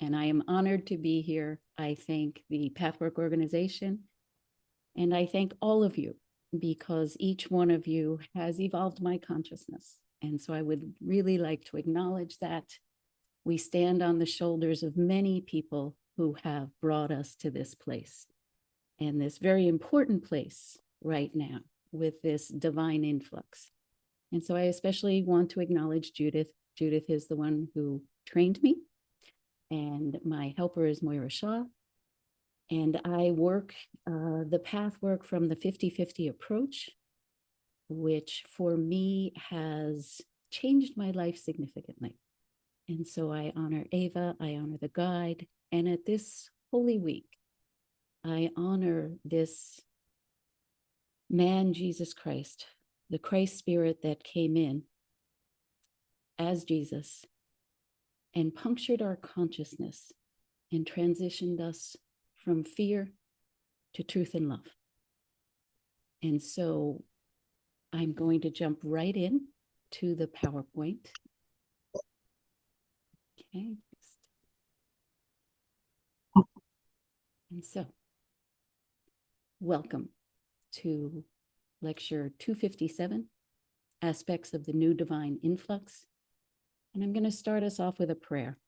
And I am honored to be here. I thank the Pathwork organization, and I thank all of you because each one of you has evolved my consciousness. And so I would really like to acknowledge that. We stand on the shoulders of many people who have brought us to this place, and this very important place right now with this divine influx. And so I especially want to acknowledge Judith. Judith is the one who trained me, and my helper is Moira Shaw. And I work the path work from the 50-50 approach, which for me has changed my life significantly. And so I honor Ava, I honor the guide, and at this Holy Week, I honor this man, Jesus Christ, the Christ spirit that came in as Jesus and punctured our consciousness and transitioned us from fear to truth and love. And so I'm going to jump right in to the PowerPoint. Okay. And so, welcome to lecture 257, Aspects of the New Divine Influx. And I'm going to start us off with a prayer.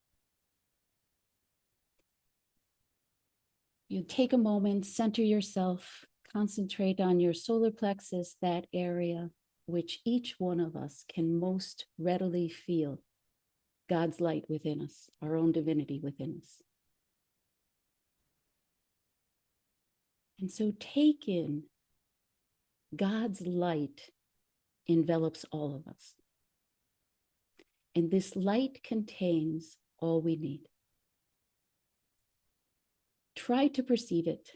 You take a moment, center yourself, concentrate on your solar plexus, that area which each one of us can most readily feel God's light within us, our own divinity within us. And so take in God's light envelops all of us. And this light contains all we need. Try to perceive it.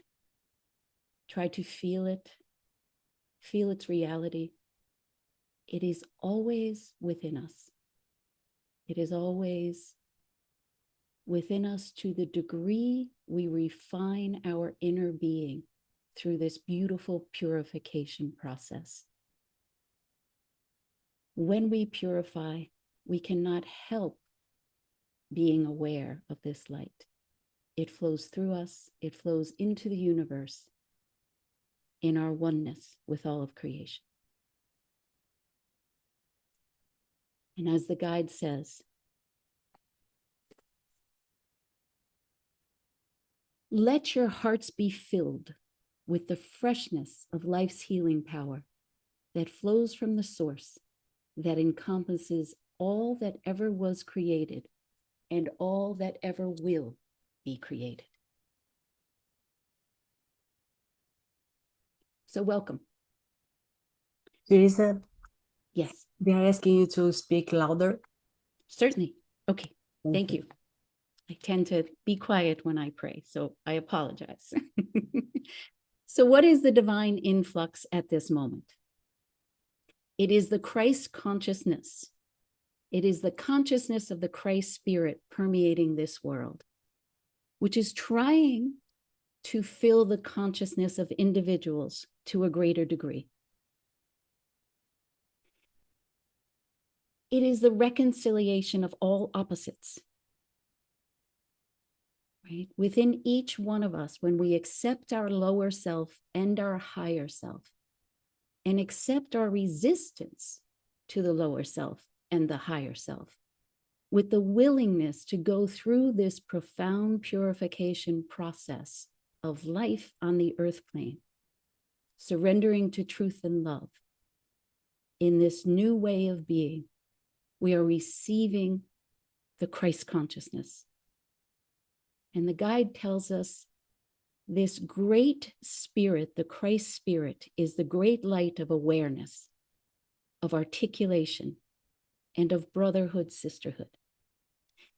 Try to feel its reality. It is always within us. It is always within us to the degree we refine our inner being through this beautiful purification process. When we purify, we cannot help being aware of this light. It flows through us, it flows into the universe in our oneness with all of creation. And as the guide says, let your hearts be filled with the freshness of life's healing power that flows from the source that encompasses all that ever was created and all that ever will be created. So welcome. Theresa, yes, they are asking you to speak louder. Certainly. Okay, thank you. I tend to be quiet when I pray, so I apologize. So what is the divine influx at this moment? It is the Christ consciousness. It is the consciousness of the Christ spirit permeating this world, which is trying to fill the consciousness of individuals to a greater degree. It is the reconciliation of all opposites. Right? Within each one of us, when we accept our lower self and our higher self, and accept our resistance to the lower self and the higher self, with the willingness to go through this profound purification process of life on the earth plane, surrendering to truth and love, in this new way of being, we are receiving the Christ consciousness. And the guide tells us this great spirit, the Christ spirit, is the great light of awareness, of articulation, and of brotherhood, sisterhood.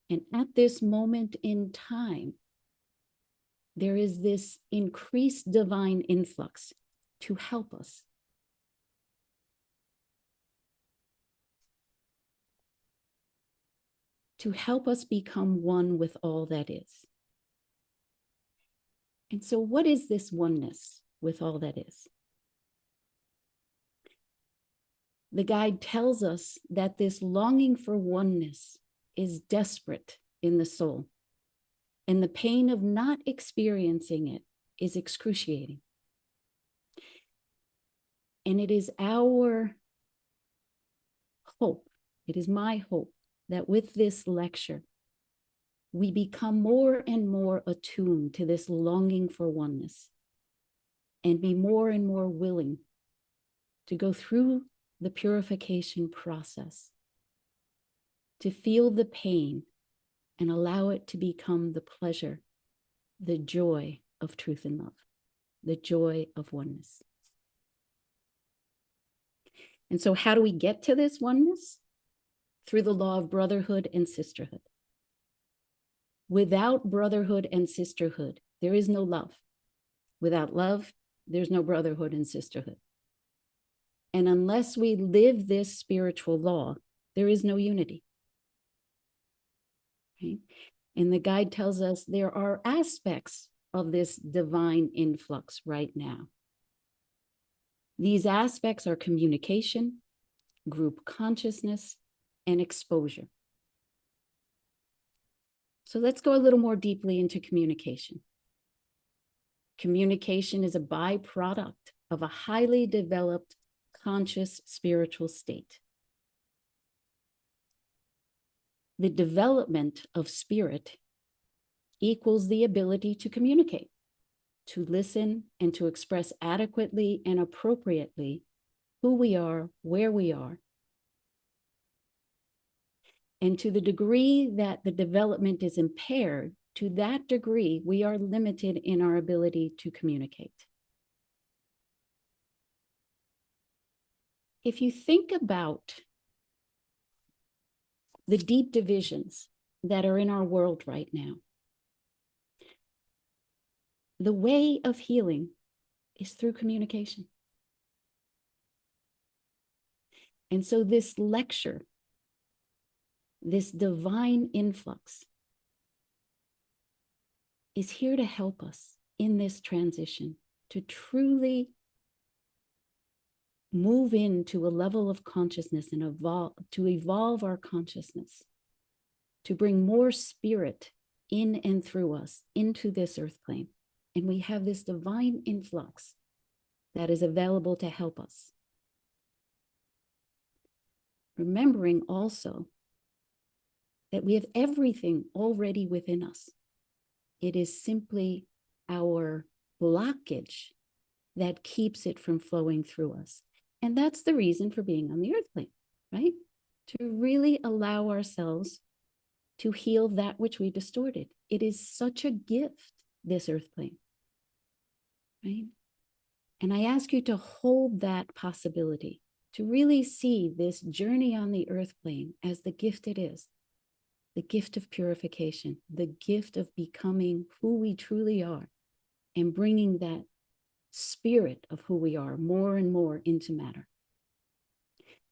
And at this moment in time, there is this increased divine influx to help us. To help us become one with all that is. And so what is this oneness with all that is? The guide tells us that this longing for oneness is desperate in the soul. And the pain of not experiencing it is excruciating. And it is our hope, it is my hope, that with this lecture, we become more and more attuned to this longing for oneness and be more and more willing to go through the purification process, to feel the pain and allow it to become the pleasure, the joy of truth and love, the joy of oneness. And so how do we get to this oneness? Through the law of brotherhood and sisterhood. Without brotherhood and sisterhood, there is no love. Without love, there's no brotherhood and sisterhood. And unless we live this spiritual law, there is no unity. Okay? And the guide tells us there are aspects of this divine influx right now. These aspects are communication, group consciousness, and exposure. So let's go a little more deeply into communication. Communication is a byproduct of a highly developed conscious spiritual state. The development of spirit equals the ability to communicate, to listen, and to express adequately and appropriately who we are, where we are. And to the degree that the development is impaired, to that degree, we are limited in our ability to communicate. If you think about the deep divisions that are in our world right now, the way of healing is through communication. And so this lecture, this divine influx, is here to help us in this transition to truly move into a level of consciousness and evolve our consciousness, to bring more spirit in and through us into this earth plane. And we have this divine influx that is available to help us. Remembering also that we have everything already within us. It is simply our blockage that keeps it from flowing through us. And that's the reason for being on the earth plane, right? To really allow ourselves to heal that which we distorted. It is such a gift, this earth plane, right? And I ask you to hold that possibility, to really see this journey on the earth plane as the gift it is, the gift of purification, the gift of becoming who we truly are and bringing that spirit of who we are more and more into matter.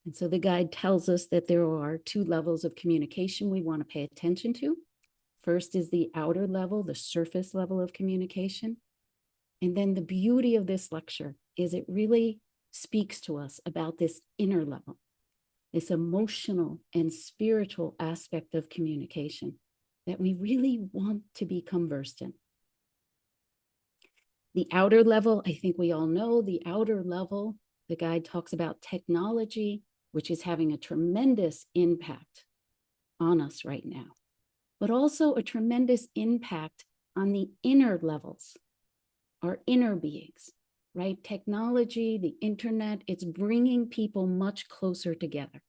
And so the guide tells us that there are two levels of communication we want to pay attention to. First is the outer level, the surface level of communication. And then the beauty of this lecture is it really speaks to us about this inner level, this emotional and spiritual aspect of communication that we really want to become versed in. The outer level, I think we all know the outer level. The guide talks about technology, which is having a tremendous impact on us right now, but also a tremendous impact on the inner levels, our inner beings, right? Technology, the internet, it's bringing people much closer together.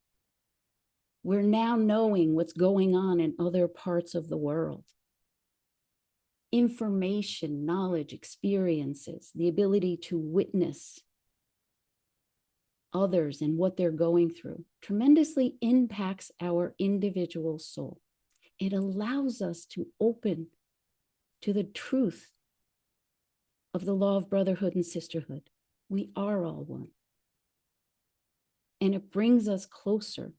We're now knowing what's going on in other parts of the world. Information, knowledge, experiences, the ability to witness others and what they're going through tremendously impacts our individual soul. It allows us to open to the truth of the law of brotherhood and sisterhood. We are all one. And it brings us closer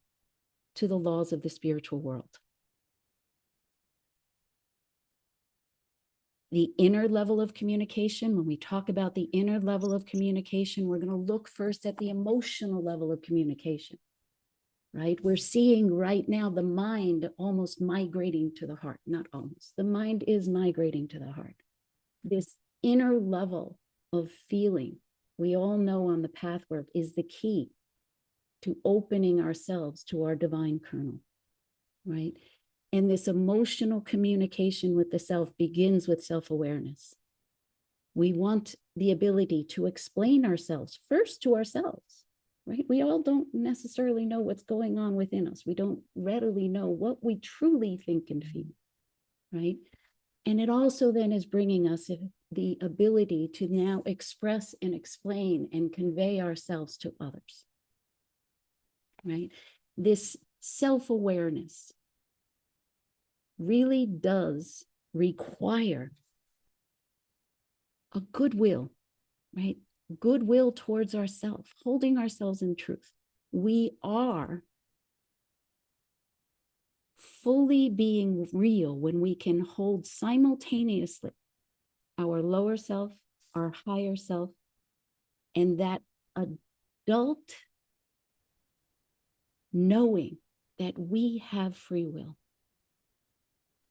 to the laws of the spiritual world. The inner level of communication, when we talk about the inner level of communication, we're going to look first at the emotional level of communication, right? We're seeing right now the mind almost migrating to the heart, not almost. The mind is migrating to the heart. This inner level of feeling, we all know on the pathwork, is the key to opening ourselves to our divine kernel, right? And this emotional communication with the self begins with self-awareness. We want the ability to explain ourselves first to ourselves, right? We all don't necessarily know what's going on within us. We don't readily know what we truly think and feel, right? And it also then is bringing us the ability to now express and explain and convey ourselves to others, right? This self-awareness really does require a goodwill, right? Goodwill towards ourselves, holding ourselves in truth. We are fully being real when we can hold simultaneously our lower self, our higher self, and that adult knowing that we have free will.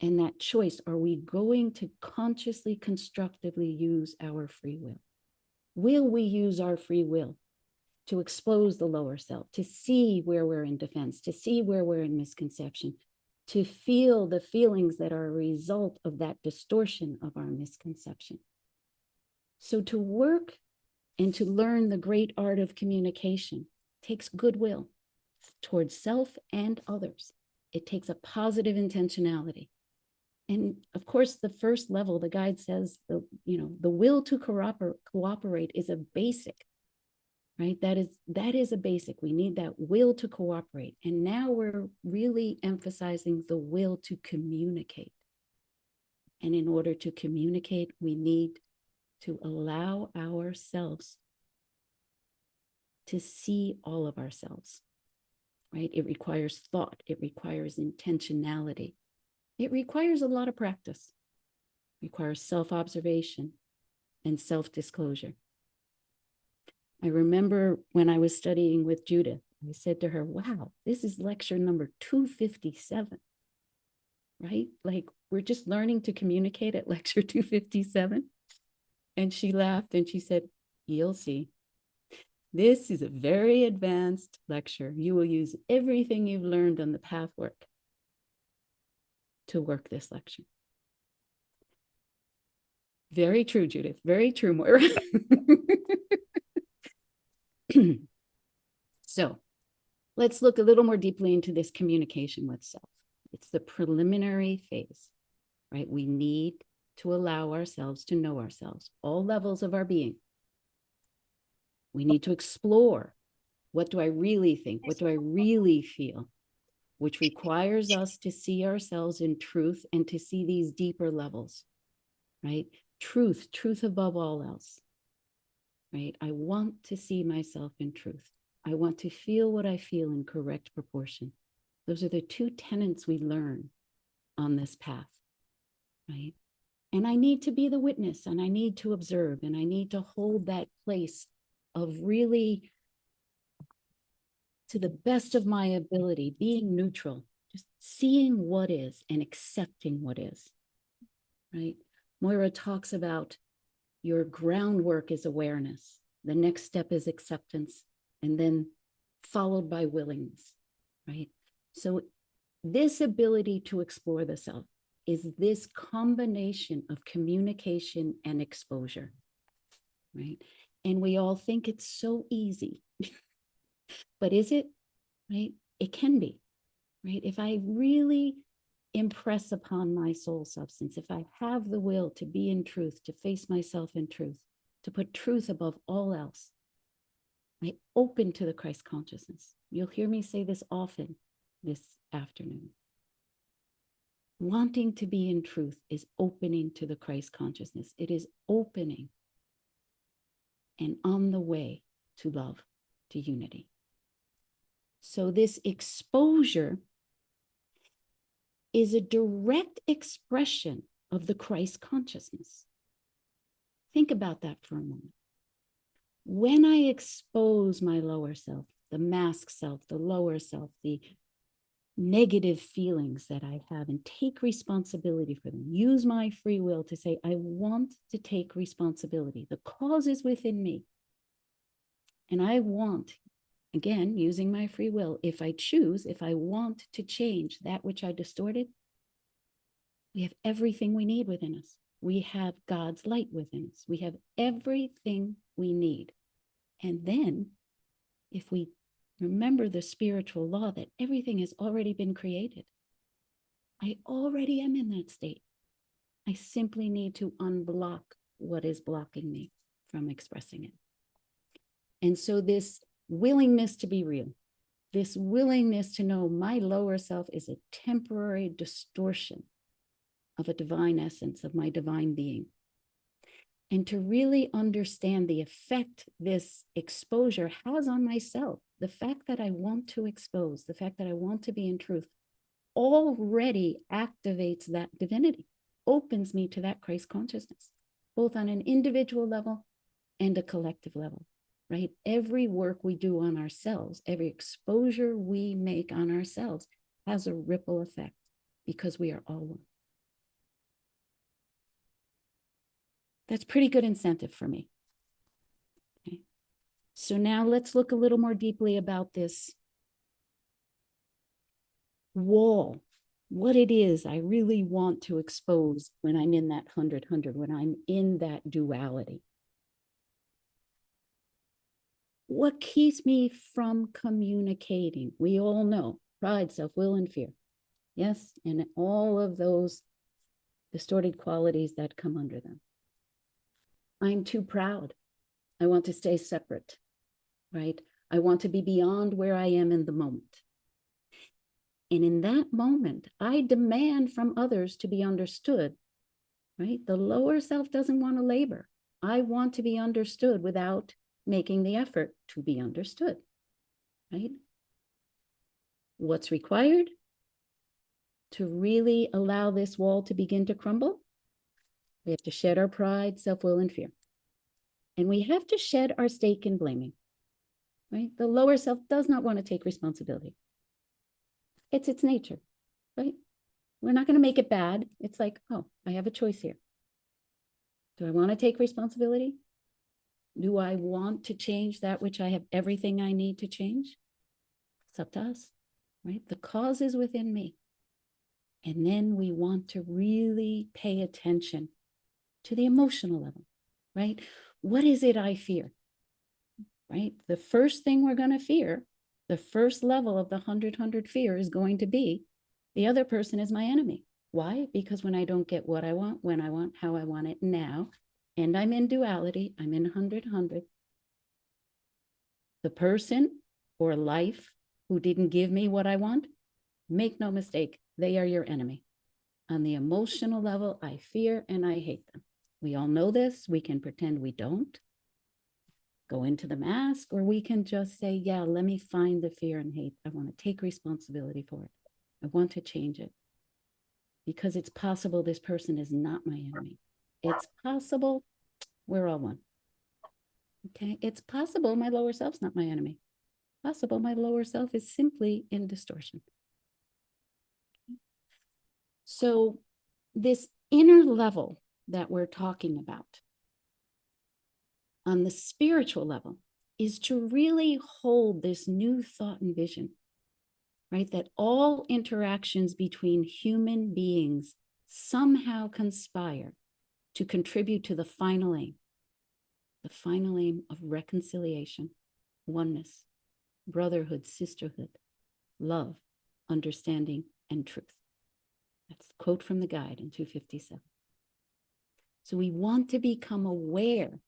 And that choice, are we going to consciously, constructively use our free will? Will we use our free will to expose the lower self, to see where we're in defense, to see where we're in misconception, to feel the feelings that are a result of that distortion of our misconception? So to work and to learn the great art of communication takes goodwill towards self and others. It takes a positive intentionality. And of course, the first level, the guide says, the will to cooperate is a basic, right? That is a basic. We need that will to cooperate. And now we're really emphasizing the will to communicate. And in order to communicate, we need to allow ourselves to see all of ourselves, right? It requires thought. It requires intentionality. It requires a lot of practice. It requires self-observation and self-disclosure. I remember when I was studying with Judith, I said to her, wow, this is lecture number 257, right? Like, we're just learning to communicate at lecture 257. And she laughed and she said, you'll see. This is a very advanced lecture. You will use everything you've learned on the pathwork to work this lecture. Very true, Judith. Very true, Moira. So let's look a little more deeply into this communication with self. It's the preliminary phase, right? We need to allow ourselves to know ourselves, all levels of our being. We need to explore, what do I really think? What do I really feel? Which requires us to see ourselves in truth and to see these deeper levels, right? Truth above all else, right? I want to see myself in truth. I want to feel what I feel in correct proportion. Those are the two tenets we learn on this path, right? And I need to be the witness, and I need to observe, and I need to hold that place of really, to the best of my ability, being neutral, just seeing what is and accepting what is, right? Moira talks about your groundwork is awareness. The next step is acceptance, and then followed by willingness, right? So this ability to explore the self is this combination of communication and exposure, right? And we all think it's so easy, but is it, right? It can be, right? If I really impress upon my soul substance, if I have the will to be in truth, to face myself in truth, to put truth above all else, I open to the Christ consciousness. You'll hear me say this often this afternoon. Wanting to be in truth is opening to the Christ consciousness. It is opening and on the way to love, to unity. So this exposure is a direct expression of the Christ consciousness. Think about that for a moment. When I expose my lower self, the mask self, the lower self, the negative feelings that I have, and take responsibility for them. Use my free will to say, I want to take responsibility. The cause is within me. And I want, again, using my free will, if I choose, if I want to change that which I distorted, we have everything we need within us. We have God's light within us. We have everything we need. And then, if we remember the spiritual law that everything has already been created, I already am in that state. I simply need to unblock what is blocking me from expressing it. And so this willingness to be real, this willingness to know my lower self is a temporary distortion of a divine essence, of my divine being. And to really understand the effect this exposure has on myself, the fact that I want to expose, the fact that I want to be in truth, already activates that divinity, opens me to that Christ consciousness, both on an individual level and a collective level, right? Every work we do on ourselves, every exposure we make on ourselves has a ripple effect because we are all one. That's pretty good incentive for me. Okay. So now let's look a little more deeply about this wall, what it is I really want to expose when I'm in that 100-100, when I'm in that duality. What keeps me from communicating? We all know pride, self-will, and fear. Yes, and all of those distorted qualities that come under them. I'm too proud. I want to stay separate, right? I want to be beyond where I am in the moment. And in that moment, I demand from others to be understood, right? The lower self doesn't want to labor. I want to be understood without making the effort to be understood, right? What's required to really allow this wall to begin to crumble? We have to shed our pride, self-will, and fear. And we have to shed our stake in blaming, right? The lower self does not want to take responsibility. It's its nature, right? We're not going to make it bad. It's like, oh, I have a choice here. Do I want to take responsibility? Do I want to change that which I have everything I need to change? It's up to us, right? The cause is within me. And then we want to really pay attention to the emotional level, right? What is it I fear, right? The first thing we're going to fear, the first level of the 100-100 fear is going to be the other person is my enemy. Why? Because when I don't get what I want, when I want, how I want it now, and I'm in duality, I'm in 100-100, the person or life who didn't give me what I want, make no mistake, they are your enemy. On the emotional level, I fear and I hate them. We all know this. We can pretend we don't. Go into the mask, or we can just say, yeah, let me find the fear and hate. I want to take responsibility for it. I want to change it. Because it's possible this person is not my enemy. It's possible we're all one. Okay, it's possible my lower self's not my enemy. Possible my lower self is simply in distortion. So this inner level that we're talking about on the spiritual level is to really hold this new thought and vision, right? That all interactions between human beings somehow conspire to contribute to the final aim of reconciliation, oneness, brotherhood, sisterhood, love, understanding, and truth. That's the quote from the guide in 257. So we want to become aware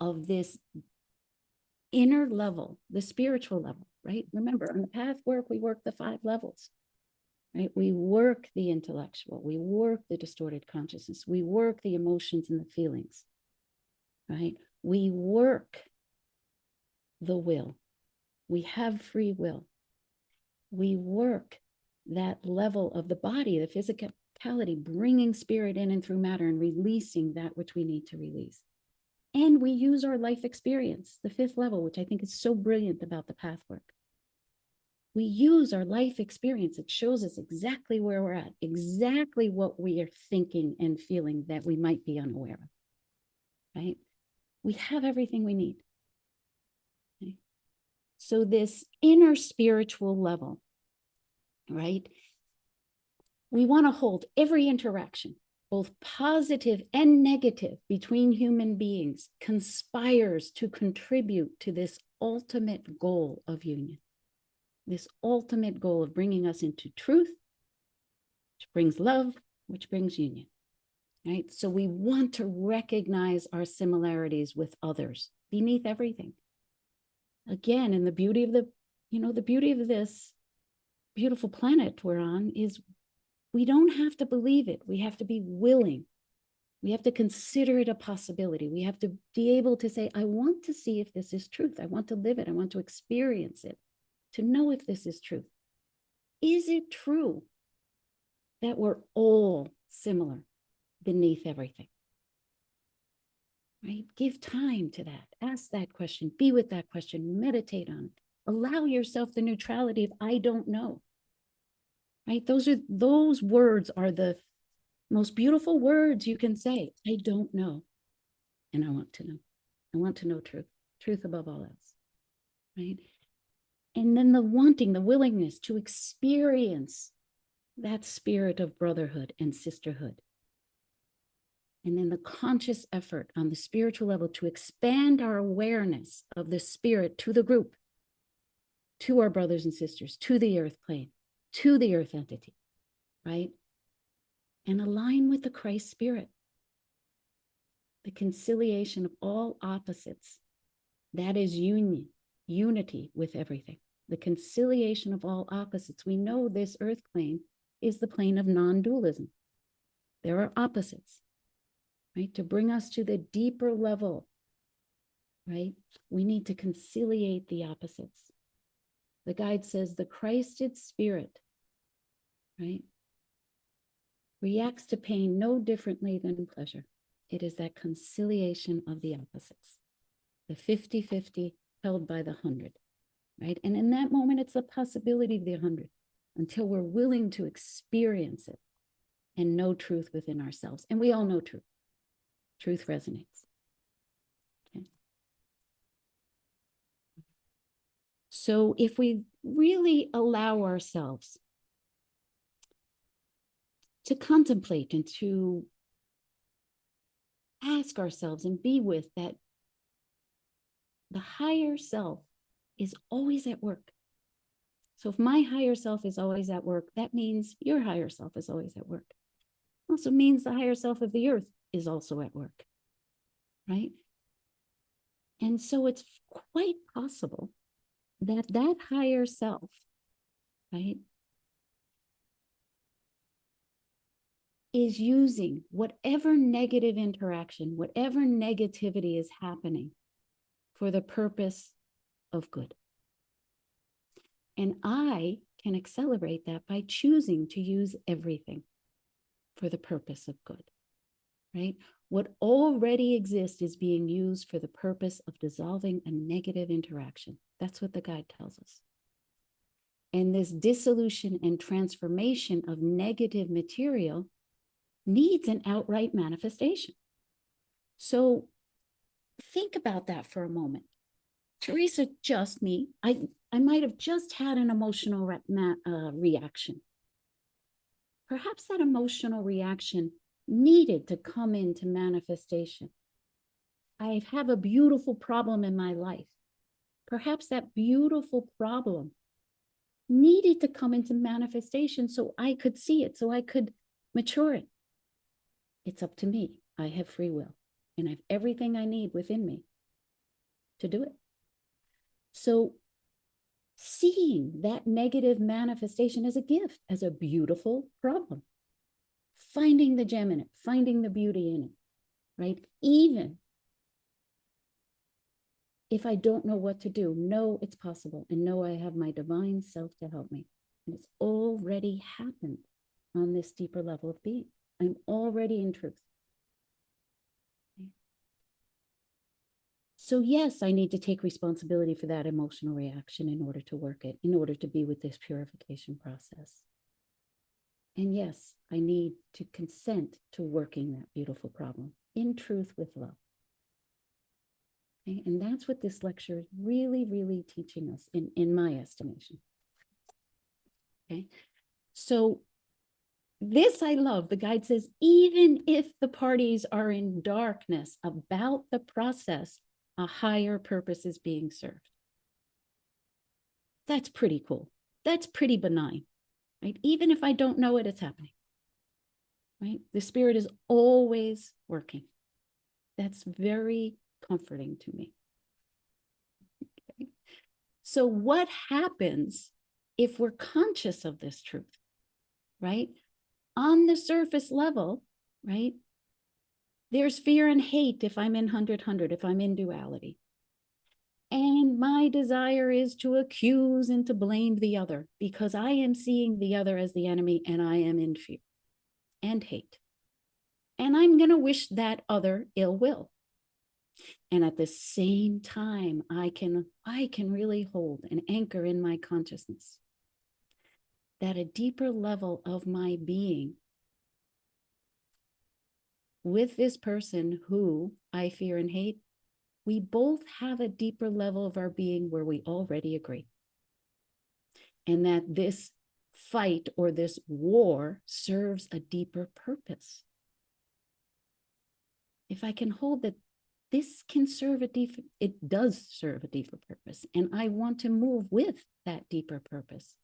of this inner level, the spiritual level, right? Remember, on the path work, we work the 5 levels, right? We work the intellectual, we work the distorted consciousness, we work the emotions and the feelings, right? We work the will. We have free will. We work that level of the body, the physicality, bringing spirit in and through matter and releasing that which we need to release. And we use our life experience, the 5th level, which I think is so brilliant about the pathwork. We use our life experience. It shows us exactly where we're at, exactly what we are thinking and feeling that we might be unaware of, right? We have everything we need. Okay? So this inner spiritual level, right? We want to hold every interaction, both positive and negative, between human beings conspires to contribute to this ultimate goal of union. This ultimate goal of bringing us into truth, which brings love, which brings union, right? So we want to recognize our similarities with others beneath everything. Again, and the beauty of the beauty of this beautiful planet we're on is we don't have to believe it. We have to be willing. We have to consider it a possibility. We have to be able to say, I want to see if this is truth. I want to live it. I want to experience it, to know if this is truth. Is it true that we're all similar beneath everything? Right? Give time to that. Ask that question. Be with that question. Meditate on it. Allow yourself the neutrality of I don't know. Right? Those words are the most beautiful words you can say. I don't know. And I want to know. I want to know truth. Truth above all else. Right? And then the wanting, the willingness to experience that spirit of brotherhood and sisterhood. And then the conscious effort on the spiritual level to expand our awareness of the spirit to the group, to our brothers and sisters, to the earth plane, to the earth entity, right? And align with the Christ spirit, the conciliation of all opposites. That is union, unity with everything. The conciliation of all opposites. We know this earth plane is the plane of non-dualism. There are opposites, right? To bring us to the deeper level, right? We need to conciliate the opposites. The guide says the Christed spirit, right, reacts to pain no differently than pleasure. It is that conciliation of the opposites, the 50-50 held by the 100, right? And in that moment, it's the possibility of the 100 until we're willing to experience it and know truth within ourselves. And we all know truth. Truth resonates. Okay. So if we really allow ourselves to contemplate and to ask ourselves and be with that, the higher self is always at work. So if my higher self is always at work, that means your higher self is always at work. Also means the higher self of the earth is also at work, right? And so it's quite possible that that higher self, right, is using whatever negative interaction, whatever negativity is happening for the purpose of good. And I can accelerate that by choosing to use everything for the purpose of good, right? What already exists is being used for the purpose of dissolving a negative interaction. That's what the guide tells us. And this dissolution and transformation of negative material needs an outright manifestation. So think about that for a moment. Theresa, just me, I might have just had an emotional reaction. Perhaps that emotional reaction needed to come into manifestation. I have a beautiful problem in my life. Perhaps that beautiful problem needed to come into manifestation so I could see it, so I could mature it. It's up to me. I have free will, and I have everything I need within me to do it. So seeing that negative manifestation as a gift, as a beautiful problem, finding the gem in it, finding the beauty in it, right? Even if I don't know what to do, know it's possible and know I have my divine self to help me. And it's already happened on this deeper level of being. I'm already in truth. So yes, I need to take responsibility for that emotional reaction in order to work it, in order to be with this purification process. And yes, I need to consent to working that beautiful problem in truth with love. Okay? And that's what this lecture is really, really teaching us in my estimation. Okay. So this I love. The guide says, even if the parties are in darkness about the process, a higher purpose is being served. That's pretty cool. That's pretty benign, right? Even if I don't know it, it's happening, right? The spirit is always working. That's very comforting to me. Okay. So what happens if we're conscious of this truth, right? On the surface level, right? There's fear and hate if I'm in 100-100, if I'm in duality. And my desire is to accuse and to blame the other because I am seeing the other as the enemy and I am in fear and hate. And I'm going to wish that other ill will. And at the same time, I can really hold an anchor in my consciousness that a deeper level of my being with this person who I fear and hate, we both have a deeper level of our being where we already agree. And that this fight or this war serves a deeper purpose. If I can hold that this can serve it does serve a deeper purpose, and I want to move with that deeper purpose.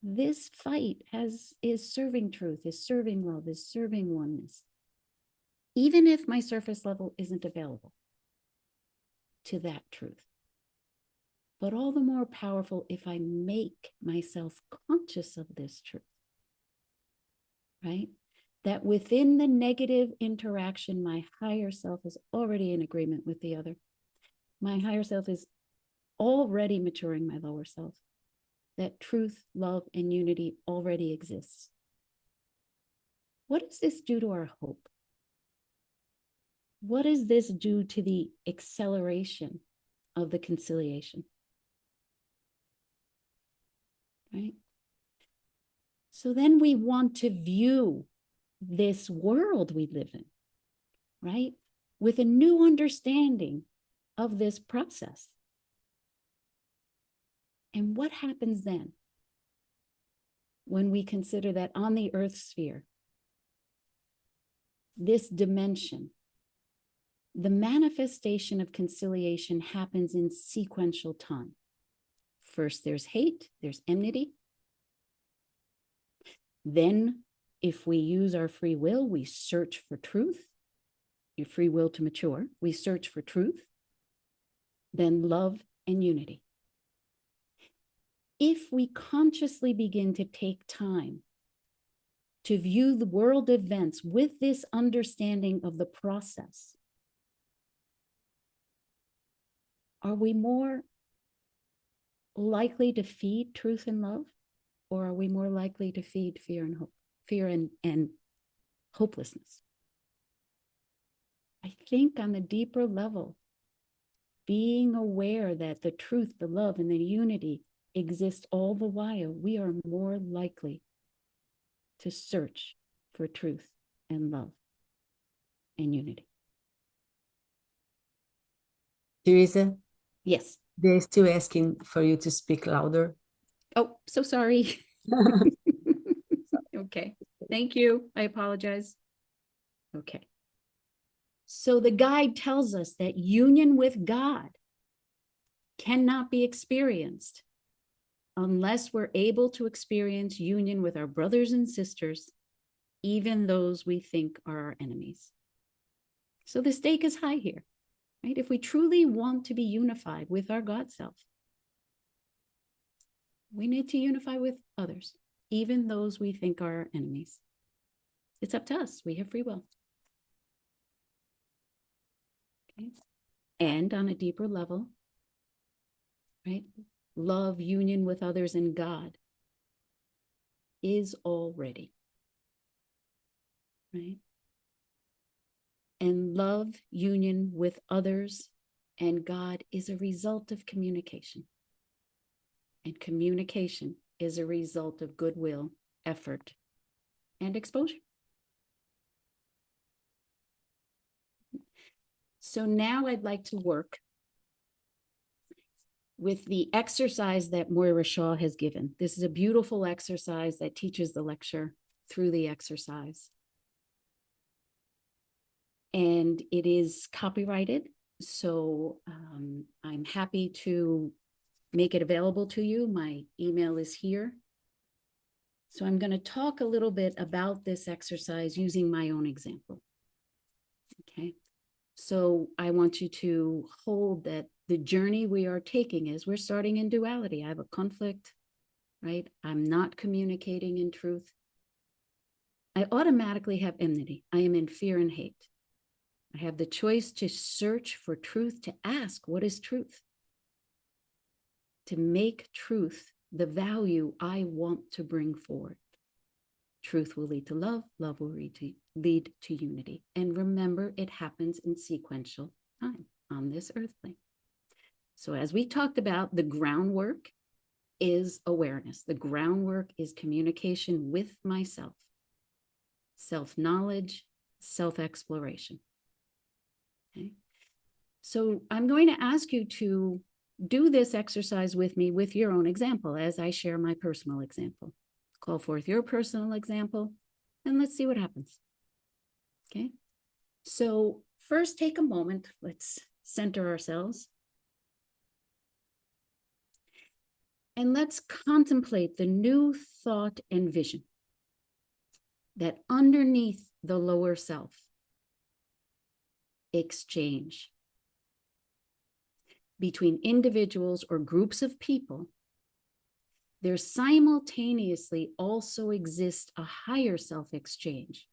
This fight is serving truth, is serving love, is serving oneness, even if my surface level isn't available to that truth. But all the more powerful if I make myself conscious of this truth, right? That within the negative interaction, my higher self is already in agreement with the other. My higher self is already maturing my lower self. That truth, love, and unity already exists. What does this do to our hope? What does this do to the acceleration of the conciliation? Right? So then we want to view this world we live in, right? With a new understanding of this process. And what happens then when we consider that on the earth sphere, this dimension, the manifestation of conciliation happens in sequential time. First, there's hate, there's enmity. Then, if we use our free will, we search for truth. Your free will to mature, we search for truth. Then love and unity. If we consciously begin to take time to view the world events with this understanding of the process, are we more likely to feed truth and love, or are we more likely to feed fear and hope, fear and hopelessness? I think on the deeper level, being aware that the truth, the love, and the unity exist all the while, we are more likely to search for truth and love and unity. Theresa, Yes. they're still asking for you to speak louder. Oh, so sorry. Okay. Thank you. I apologize. Okay. So the guide tells us that union with God cannot be experienced unless we're able to experience union with our brothers and sisters, even those we think are our enemies. So the stake is high here, right? If we truly want to be unified with our God self, we need to unify with others, even those we think are our enemies. It's up to us. We have free will. Okay. And on a deeper level, right? Love, union with others and God is already, right? and love union with others and God is a result of communication. And communication is a result of goodwill, effort, and exposure. So now I'd like to work with the exercise that Moira Shaw has given. This is a beautiful exercise that teaches the lecture through the exercise. And it is copyrighted, so I'm happy to make it available to you. My email is here. So I'm going to talk a little bit about this exercise using my own example. Okay. So I want you to hold that the journey we are taking is we're starting in duality. I have a conflict, right? I'm not communicating in truth. I automatically have enmity. I am in fear and hate. I have the choice to search for truth, to ask, what is truth? To make truth the value I want to bring forward. Truth will lead to love, love will lead to unity. And remember, it happens in sequential time on this earth plane. So as we talked about, the groundwork is awareness. The groundwork is communication with myself, self-knowledge, self-exploration. Okay. So I'm going to ask you to do this exercise with me with your own example as I share my personal example. Call forth your personal example and let's see what happens. Okay. So first take a moment. Let's center ourselves. And let's contemplate the new thought and vision that underneath the lower self, exchange between individuals or groups of people, there simultaneously also exists a higher self exchange.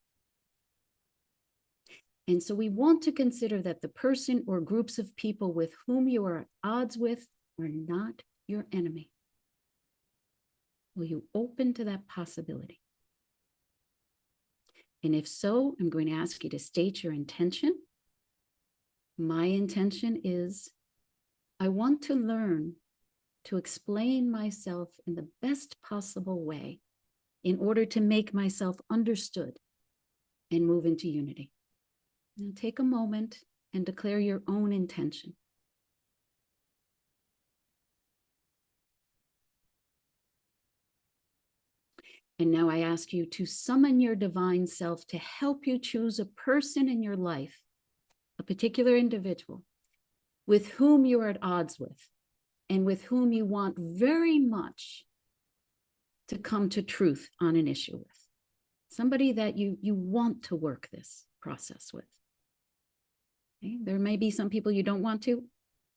And so we want to consider that the person or groups of people with whom you are at odds with are not your enemy. Will you open to that possibility? And if so, I'm going to ask you to state your intention. My intention is, I want to learn to explain myself in the best possible way in order to make myself understood and move into unity. Now take a moment and declare your own intention. And now I ask you to summon your divine self to help you choose a person in your life, a particular individual, with whom you are at odds with, and with whom you want very much to come to truth on an issue with. Somebody that you want to work this process with. Okay? There may be some people you don't want to.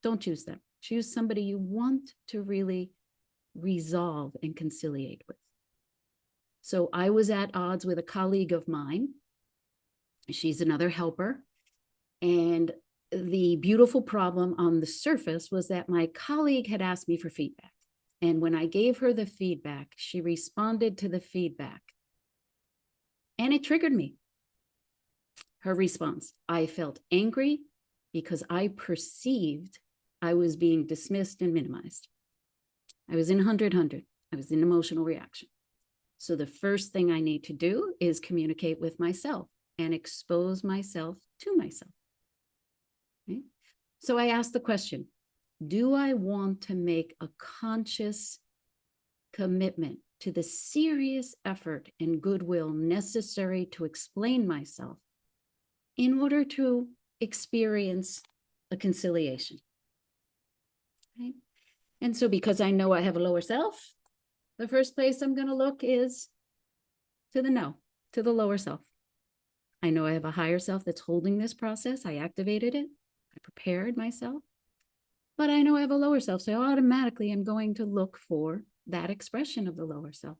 Don't choose them. Choose somebody you want to really resolve and conciliate with. So I was at odds with a colleague of mine. She's another helper. And the beautiful problem on the surface was that my colleague had asked me for feedback. And when I gave her the feedback, she responded to the feedback. And it triggered me. Her response, I felt angry because I perceived I was being dismissed and minimized. I was in 100. I was in emotional reaction. So the first thing I need to do is communicate with myself and expose myself to myself. Okay? So I asked the question, do I want to make a conscious commitment to the serious effort and goodwill necessary to explain myself in order to experience a conciliation? Okay? And so because I know I have a lower self, the first place I'm going to look is to the no, to the lower self. I know I have a higher self that's holding this process. I activated it. I prepared myself. But I know I have a lower self, so automatically I'm going to look for that expression of the lower self.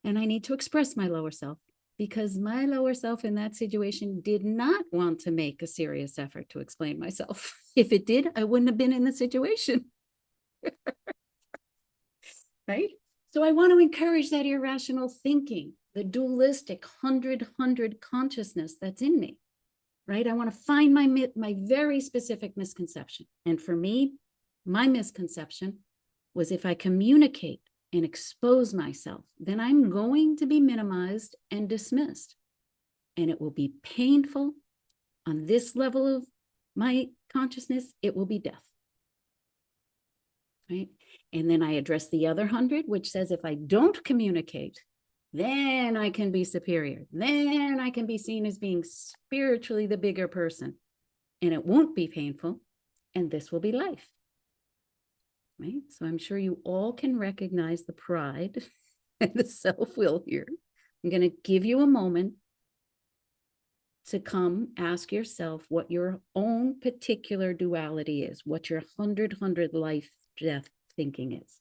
And I need to express my lower self because my lower self in that situation did not want to make a serious effort to explain myself. If it did, I wouldn't have been in the situation. Right? So I want to encourage that irrational thinking, the dualistic 100 consciousness that's in me. right? I want to find my very specific misconception. And for me, my misconception was if I communicate and expose myself, then I'm going to be minimized and dismissed. And it will be painful on this level of my consciousness, it will be death. Right? And then I address the other 100, which says if I don't communicate, then I can be superior. Then I can be seen as being spiritually the bigger person. And it won't be painful. And this will be life. Right? So I'm sure you all can recognize the pride and the self-will here. I'm going to give you a moment to come ask yourself what your own particular duality is, what your 100 life death thinking is.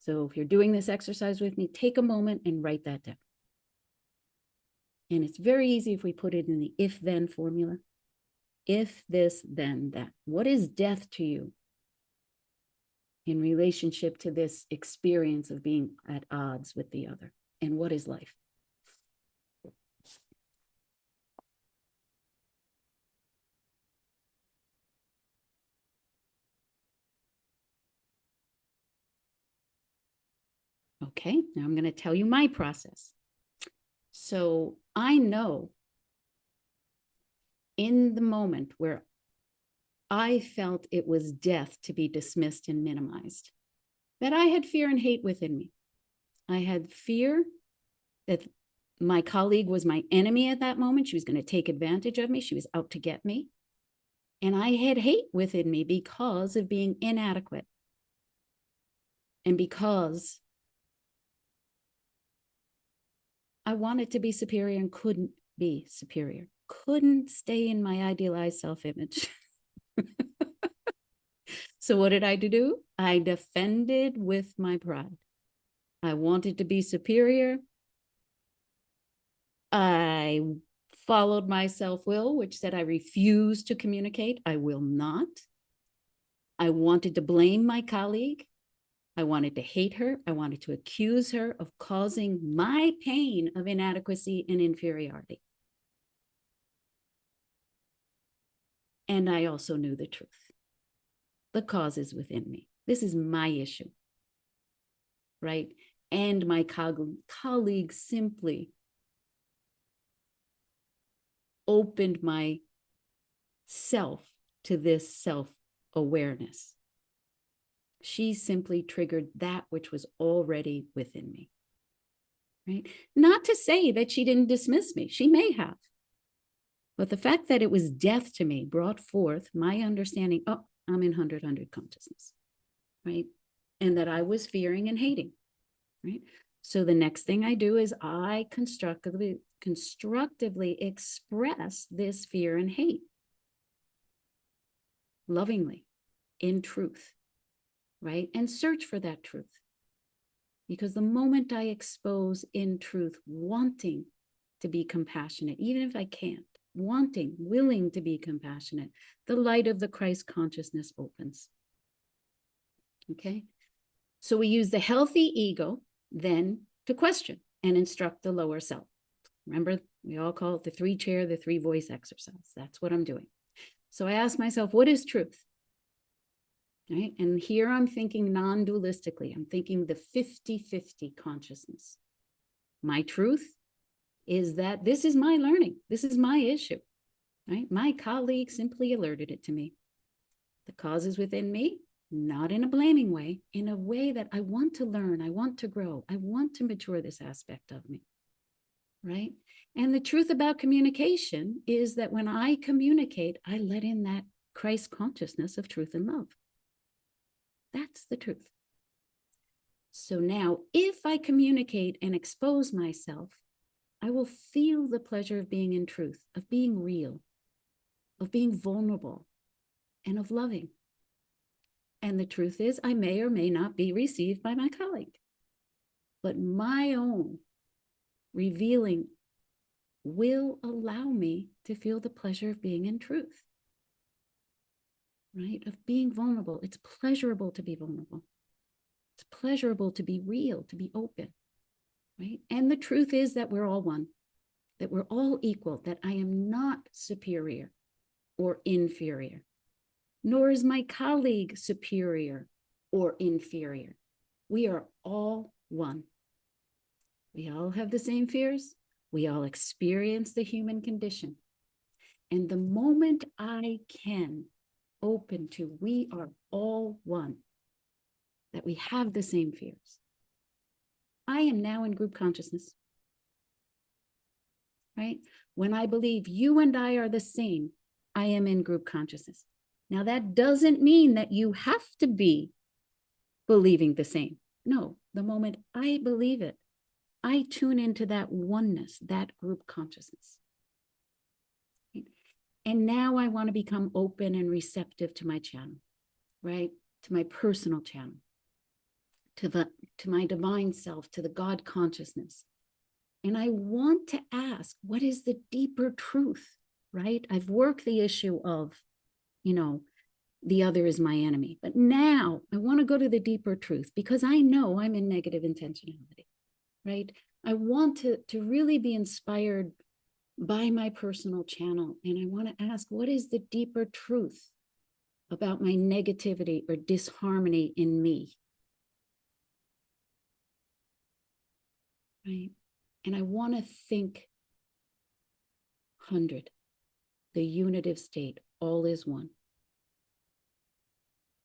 So if you're doing this exercise with me, take a moment and write that down. And it's very easy if we put it in the if-then formula. If this, then that. What is death to you in relationship to this experience of being at odds with the other? And what is life? Okay, now I'm going to tell you my process. So I know in the moment where I felt it was death to be dismissed and minimized, that I had fear and hate within me. I had fear that my colleague was my enemy at that moment. She was going to take advantage of me. She was out to get me. And I had hate within me because of being inadequate. And because I wanted to be superior and couldn't be superior, couldn't stay in my idealized self-image. So what did I do? I defended with my pride. I wanted to be superior. I followed my self-will, which said I refuse to communicate. I will not. I wanted to blame my colleague. I wanted to hate her. I wanted to accuse her of causing my pain of inadequacy and inferiority. And I also knew the truth. The cause is within me. This is my issue, right? And my colleague simply opened my self to this self-awareness. She simply triggered that which was already within me, right? Not to say that she didn't dismiss me. She may have. But the fact that it was death to me brought forth my understanding, oh, I'm in 100 consciousness, right? And that I was fearing and hating, right? So the next thing I do is I constructively express this fear and hate lovingly, in truth, right? And search for that truth. Because the moment I expose in truth, wanting to be compassionate, even if I can't, wanting, willing to be compassionate, the light of the Christ consciousness opens. Okay? So we use the healthy ego then to question and instruct the lower self. Remember, we all call it the 3-chair, the 3-voice exercise. That's what I'm doing. So I ask myself, what is truth? Right? And here I'm thinking non-dualistically. I'm thinking the 50-50 consciousness. My truth is that this is my learning. This is my issue. Right? My colleague simply alerted it to me. The cause is within me, not in a blaming way, in a way that I want to learn, I want to grow, I want to mature this aspect of me. Right? And the truth about communication is that when I communicate, I let in that Christ consciousness of truth and love. That's the truth. So now, if I communicate and expose myself, I will feel the pleasure of being in truth, of being real, of being vulnerable, and of loving. And the truth is, I may or may not be received by my colleague. But my own revealing will allow me to feel the pleasure of being in truth. Right? Of being vulnerable. It's pleasurable to be vulnerable. It's pleasurable to be real, to be open. Right? And the truth is that we're all one, that we're all equal, that I am not superior or inferior, nor is my colleague superior or inferior. We are all one. We all have the same fears. We all experience the human condition. And the moment I can open to, we are all one, that we have the same fears, I am now in group consciousness, right? When I believe you and I are the same, I am in group consciousness. Now, that doesn't mean that you have to be believing the same. No, the moment I believe it, I tune into that oneness, that group consciousness. And now I want to become open and receptive to my channel, right? To my personal channel, to my divine self, to the God consciousness. And I want to ask, what is the deeper truth, right? I've worked the issue of, the other is my enemy. But now I want to go to the deeper truth, because I know I'm in negative intentionality, right? I want to really be inspired by my personal channel. And I want to ask, what is the deeper truth about my negativity or disharmony in me? Right? And I want to think 100, the unitive state, all is one.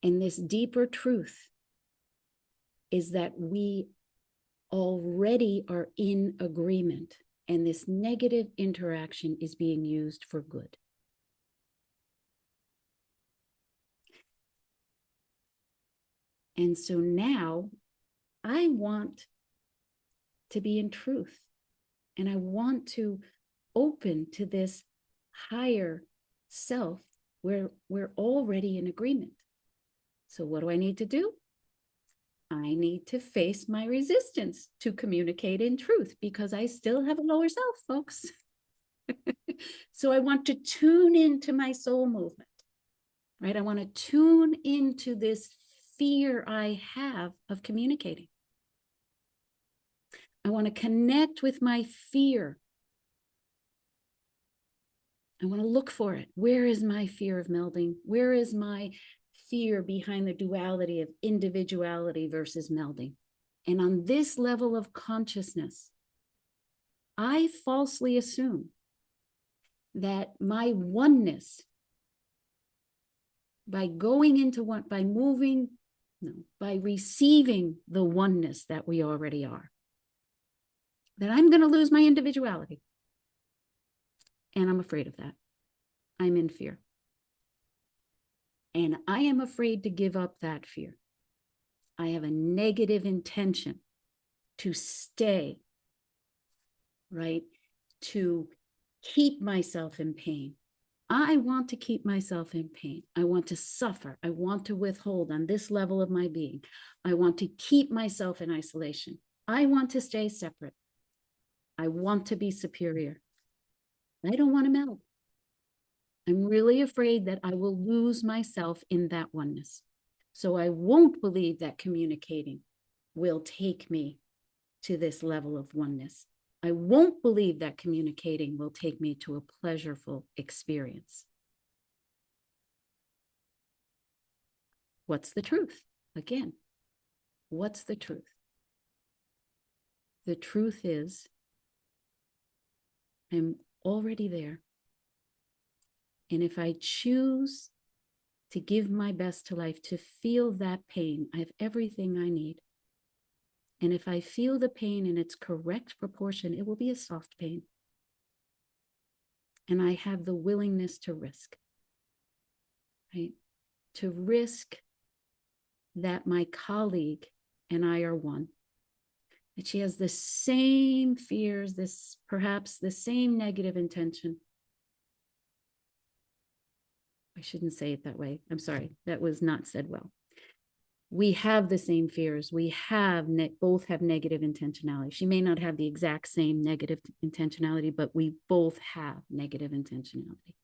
And this deeper truth is that we already are in agreement, and this negative interaction is being used for good. And so now I want to be in truth, and I want to open to this higher self where we're already in agreement. So what do I need to do? I need to face my resistance to communicate in truth, because I still have a lower self, folks. So I want to tune into my soul movement, right? I want to tune into this fear I have of communicating. I want to connect with my fear. I want to look for it. Where is my fear of melding? Where is my fear behind the duality of individuality versus melding? And on this level of consciousness, I falsely assume that my oneness, by going into one, by moving, no, by receiving the oneness that we already are, that I'm going to lose my individuality. And I'm afraid of that. I'm in fear. And I am afraid to give up that fear. I have a negative intention to stay, right? To keep myself in pain. I want to keep myself in pain. I want to suffer. I want to withhold on this level of my being. I want to keep myself in isolation. I want to stay separate. I want to be superior. I don't want to meld. I'm really afraid that I will lose myself in that oneness. So I won't believe that communicating will take me to this level of oneness. I won't believe that communicating will take me to a pleasurable experience. What's the truth? Again, what's the truth? The truth is, I'm already there. And if I choose to give my best to life, to feel that pain, I have everything I need. And if I feel the pain in its correct proportion, it will be a soft pain. And I have the willingness to risk, right? To risk that my colleague and I are one. That she has the same fears, perhaps the same negative intention. I shouldn't say it that way. I'm sorry. That was not said well. We have the same fears. We have both have negative intentionality. She may not have the exact same negative intentionality, but we both have negative intentionality.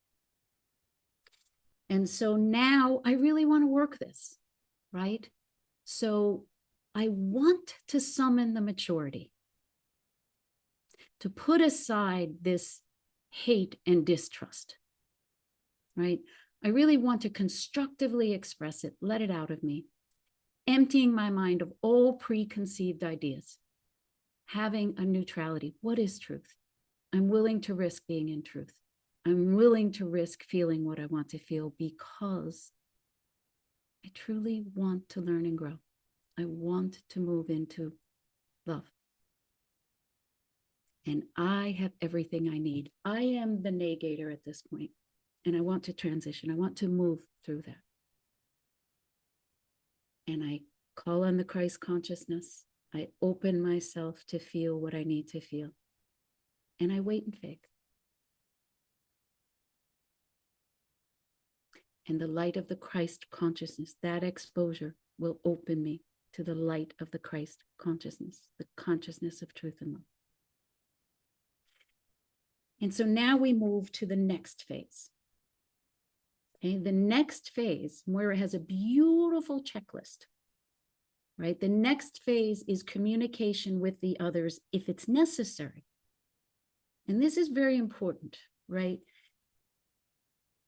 And so now I really want to work this, right? So I want to summon the maturity to put aside this hate and distrust, right? I really want to constructively express it, let it out of me, emptying my mind of all preconceived ideas, having a neutrality. What is truth? I'm willing to risk being in truth. I'm willing to risk feeling what I want to feel because I truly want to learn and grow. I want to move into love. And I have everything I need. I am the negator at this point, and I want to transition. I want to move through that. And I call on the Christ consciousness. I open myself to feel what I need to feel. And I wait in faith. And the light of the Christ consciousness, that exposure will open me to the light of the Christ consciousness, the consciousness of truth and love. And so now we move to the next phase. Okay, the next phase, Moira has a beautiful checklist, right? The next phase is communication with the others if it's necessary. And this is very important, right?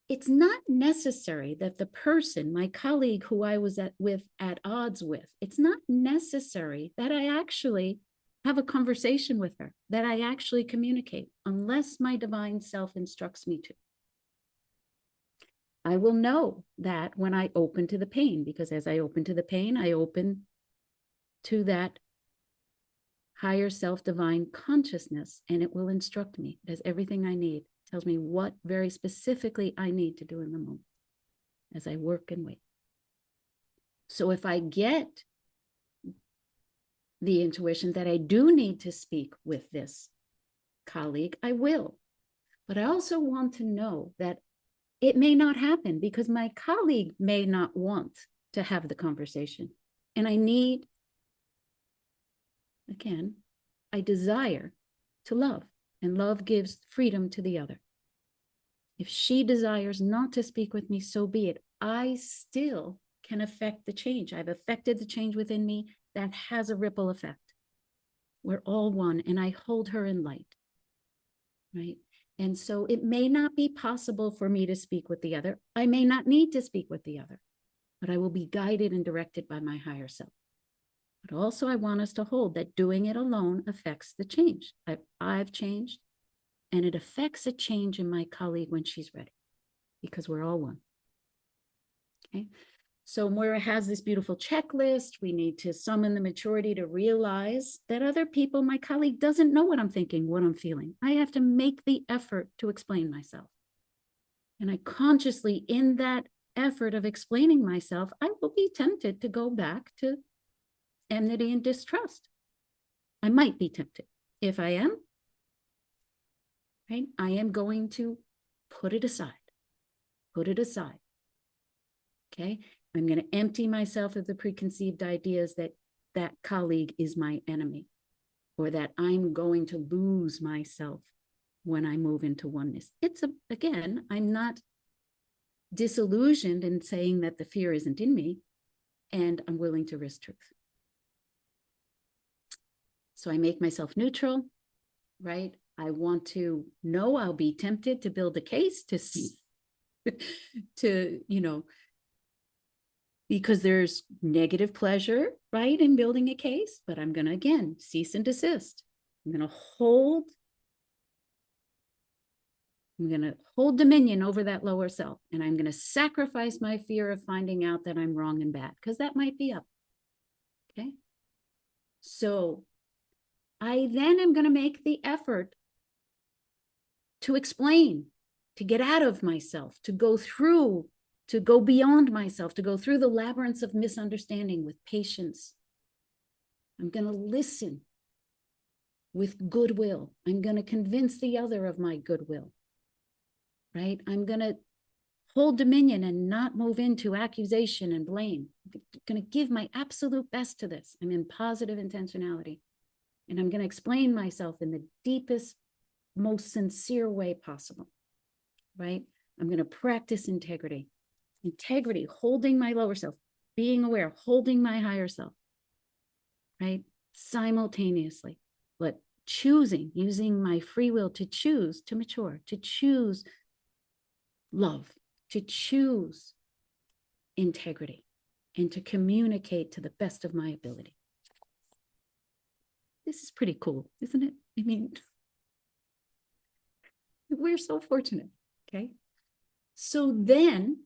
It's not necessary that the person, my colleague who I was at odds with, it's not necessary that I actually have a conversation with her, that I actually communicate, unless my divine self instructs me to. I will know that when I open to the pain, because as I open to the pain, I open to that higher self divine consciousness, and it will instruct me. It has everything I need. It tells me what very specifically I need to do in the moment as I work and wait. So if I get the intuition that I do need to speak with this colleague, I will. But I also want to know that it may not happen because my colleague may not want to have the conversation. And I need, again, I desire to love, and love gives freedom to the other. If she desires not to speak with me, so be it. I still can affect the change. I've affected the change within me that has a ripple effect. We're all one, and I hold her in light, right? And so it may not be possible for me to speak with the other. I may not need to speak with the other, but I will be guided and directed by my higher self. But also I want us to hold that doing it alone affects the change. I've changed, and it affects a change in my colleague when she's ready, because we're all one. Okay. So Moira has this beautiful checklist. We need to summon the maturity to realize that other people, my colleague doesn't know what I'm thinking, what I'm feeling. I have to make the effort to explain myself. And I consciously, in that effort of explaining myself, I will be tempted to go back to enmity and distrust. I might be tempted. If I am, right, I am going to put it aside. Put it aside. Okay. I'm going to empty myself of the preconceived ideas that that colleague is my enemy, or that I'm going to lose myself when I move into oneness. Again, I'm not disillusioned in saying that the fear isn't in me, and I'm willing to risk truth. So I make myself neutral, right? I want to know I'll be tempted to build a case to, because there's negative pleasure, right, in building a case, but I'm going to, again, cease and desist. I'm going to hold dominion over that lower self, and I'm going to sacrifice my fear of finding out that I'm wrong and bad, because that might be up. Okay. So I then am going to make the effort to explain, to get out of myself, to go beyond myself, to go through the labyrinths of misunderstanding with patience. I'm going to listen with goodwill. I'm going to convince the other of my goodwill, right? I'm going to hold dominion and not move into accusation and blame. I'm going to give my absolute best to this. I'm in positive intentionality. And I'm going to explain myself in the deepest, most sincere way possible, right? I'm going to practice integrity. Integrity, holding my lower self, being aware, holding my higher self, right? Simultaneously, but choosing, using my free will to choose to mature, to choose love, to choose integrity, and to communicate to the best of my ability. This is pretty cool, isn't it? I mean, we're so fortunate, okay? So then,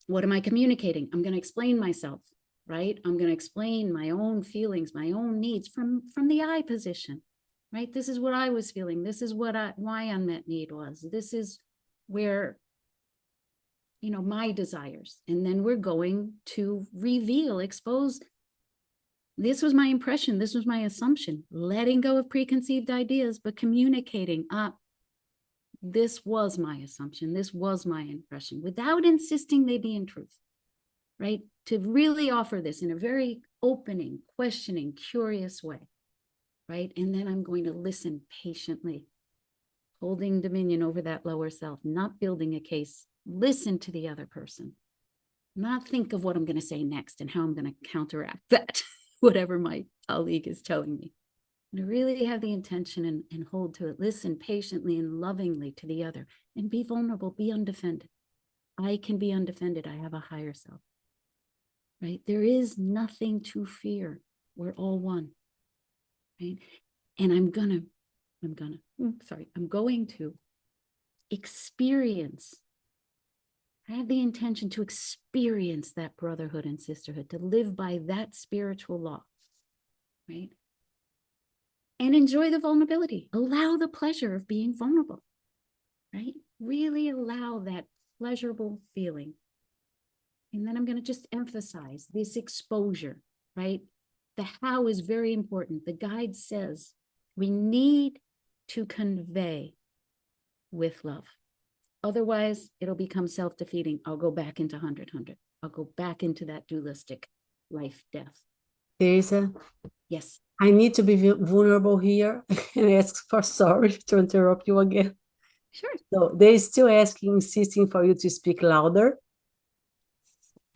what am I communicating? I'm going to explain myself, right? I'm going to explain my own feelings, my own needs from the I position, right? This is what I was feeling. This is what my unmet need was. This is where, you know, my desires. And then we're going to reveal, expose. This was my impression. This was my assumption. Letting go of preconceived ideas, but communicating up. This was my assumption. This was my impression, without insisting they be in truth, right? To really offer this in a very opening, questioning, curious way, right? And then I'm going to listen patiently, holding dominion over that lower self, not building a case, listen to the other person, not think of what I'm going to say next and how I'm going to counteract that, whatever my colleague is telling me. To really have the intention and hold to it, listen patiently and lovingly to the other, and be vulnerable, be undefended. I can be undefended. I have a higher self, right? There is nothing to fear. We're all one, right? And I'm going to experience, I have the intention to experience that brotherhood and sisterhood, to live by that spiritual law, right? And enjoy the vulnerability. Allow the pleasure of being vulnerable, right? Really allow that pleasurable feeling. And then I'm going to just emphasize this exposure, right? The how is very important. The guide says we need to convey with love. Otherwise, it'll become self-defeating. I'll go back into 100. I'll go back into that dualistic life, death. Theresa, Yes. I need to be vulnerable here and ask for sorry to interrupt you again. Sure. So they're still asking, insisting for you to speak louder.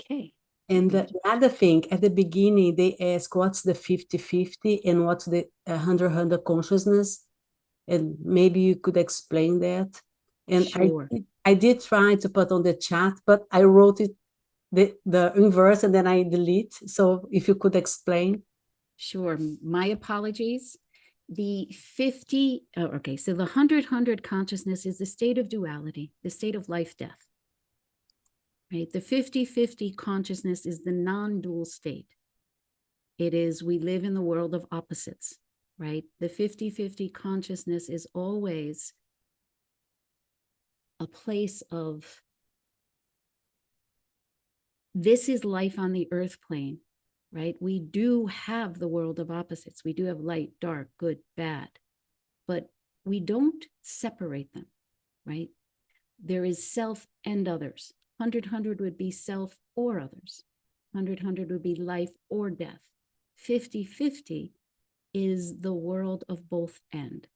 Okay. And the other thing, at the beginning, they ask what's the 50-50 and what's the 100 consciousness. And maybe you could explain that. And sure. I did try to put on the chat, but I wrote it the inverse and then I delete. So if you could explain. Sure. My apologies. The 50, okay, so the 100 consciousness is the state of duality, the state of life, death, right? The 50-50 consciousness is the non-dual state. It is, we live in the world of opposites, right? The 50-50 consciousness is always a place of, this is life on the earth plane, right? We do have the world of opposites. We do have light, dark, good, bad, but we don't separate them, right? There is self and others. 100 would be self or others. 100 would be life or death. 50-50 is the world of both and,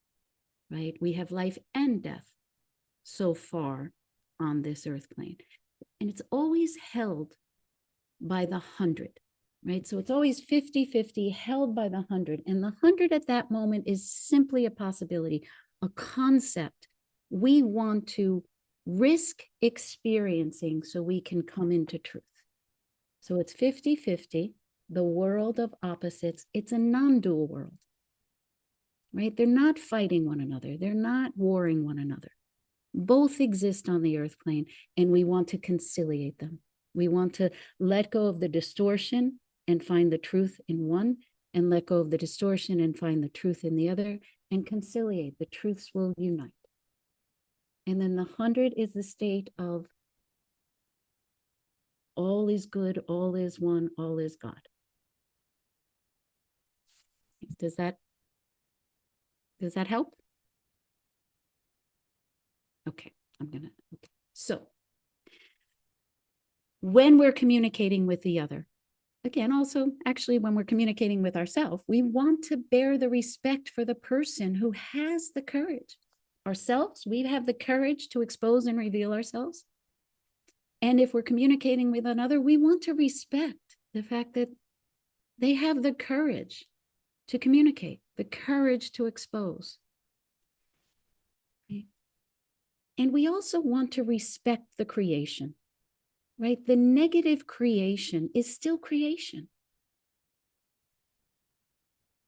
right? We have life and death so far on this earth plane. And it's always held by the 100, right? So it's always 50-50 held by the 100. And the 100 at that moment is simply a possibility, a concept we want to risk experiencing so we can come into truth. So it's 50-50, the world of opposites. It's a non-dual world, right? They're not fighting one another. They're not warring one another. Both exist on the earth plane, and we want to conciliate them. We want to let go of the distortion and find the truth in one, and let go of the distortion and find the truth in the other, and conciliate. The truths will unite. And then the 100 is the state of all is good, all is one, all is God. Does that help? Okay, okay. So when we're communicating with the other, again, also actually when we're communicating with ourselves, we want to bear the respect for the person who has the courage. Ourselves, we have the courage to expose and reveal ourselves. And if we're communicating with another, we want to respect the fact that they have the courage to communicate, the courage to expose. Okay? And we also want to respect the creation, right? The negative creation is still creation,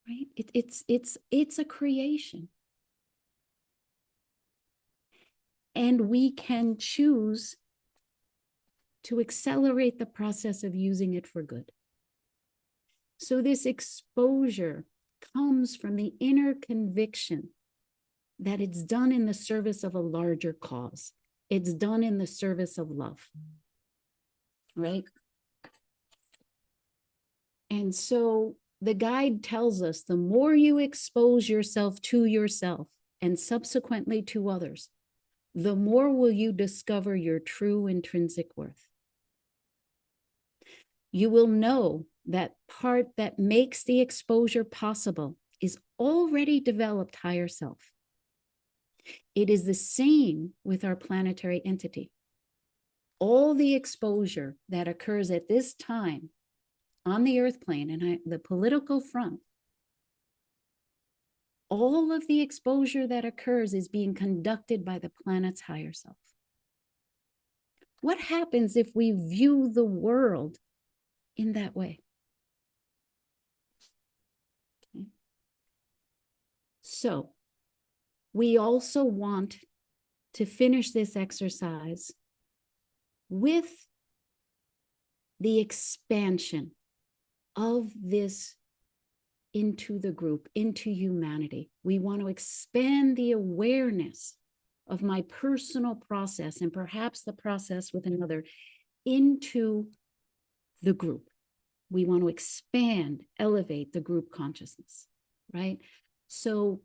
right? It's a creation. And we can choose to accelerate the process of using it for good. So this exposure comes from the inner conviction that it's done in the service of a larger cause. It's done in the service of love, right? And so the guide tells us the more you expose yourself to yourself and subsequently to others, the more will you discover your true intrinsic worth. You will know that part that makes the exposure possible is already developed higher self. It is the same with our planetary entity. All the exposure that occurs at this time on the earth plane and the political front, all of the exposure that occurs is being conducted by the planet's higher self. What happens if we view the world in that way? Okay. So we also want to finish this exercise with the expansion of this into the group, into humanity. We want to expand the awareness of my personal process and perhaps the process with another into the group. We want to expand, elevate the group consciousness, right? So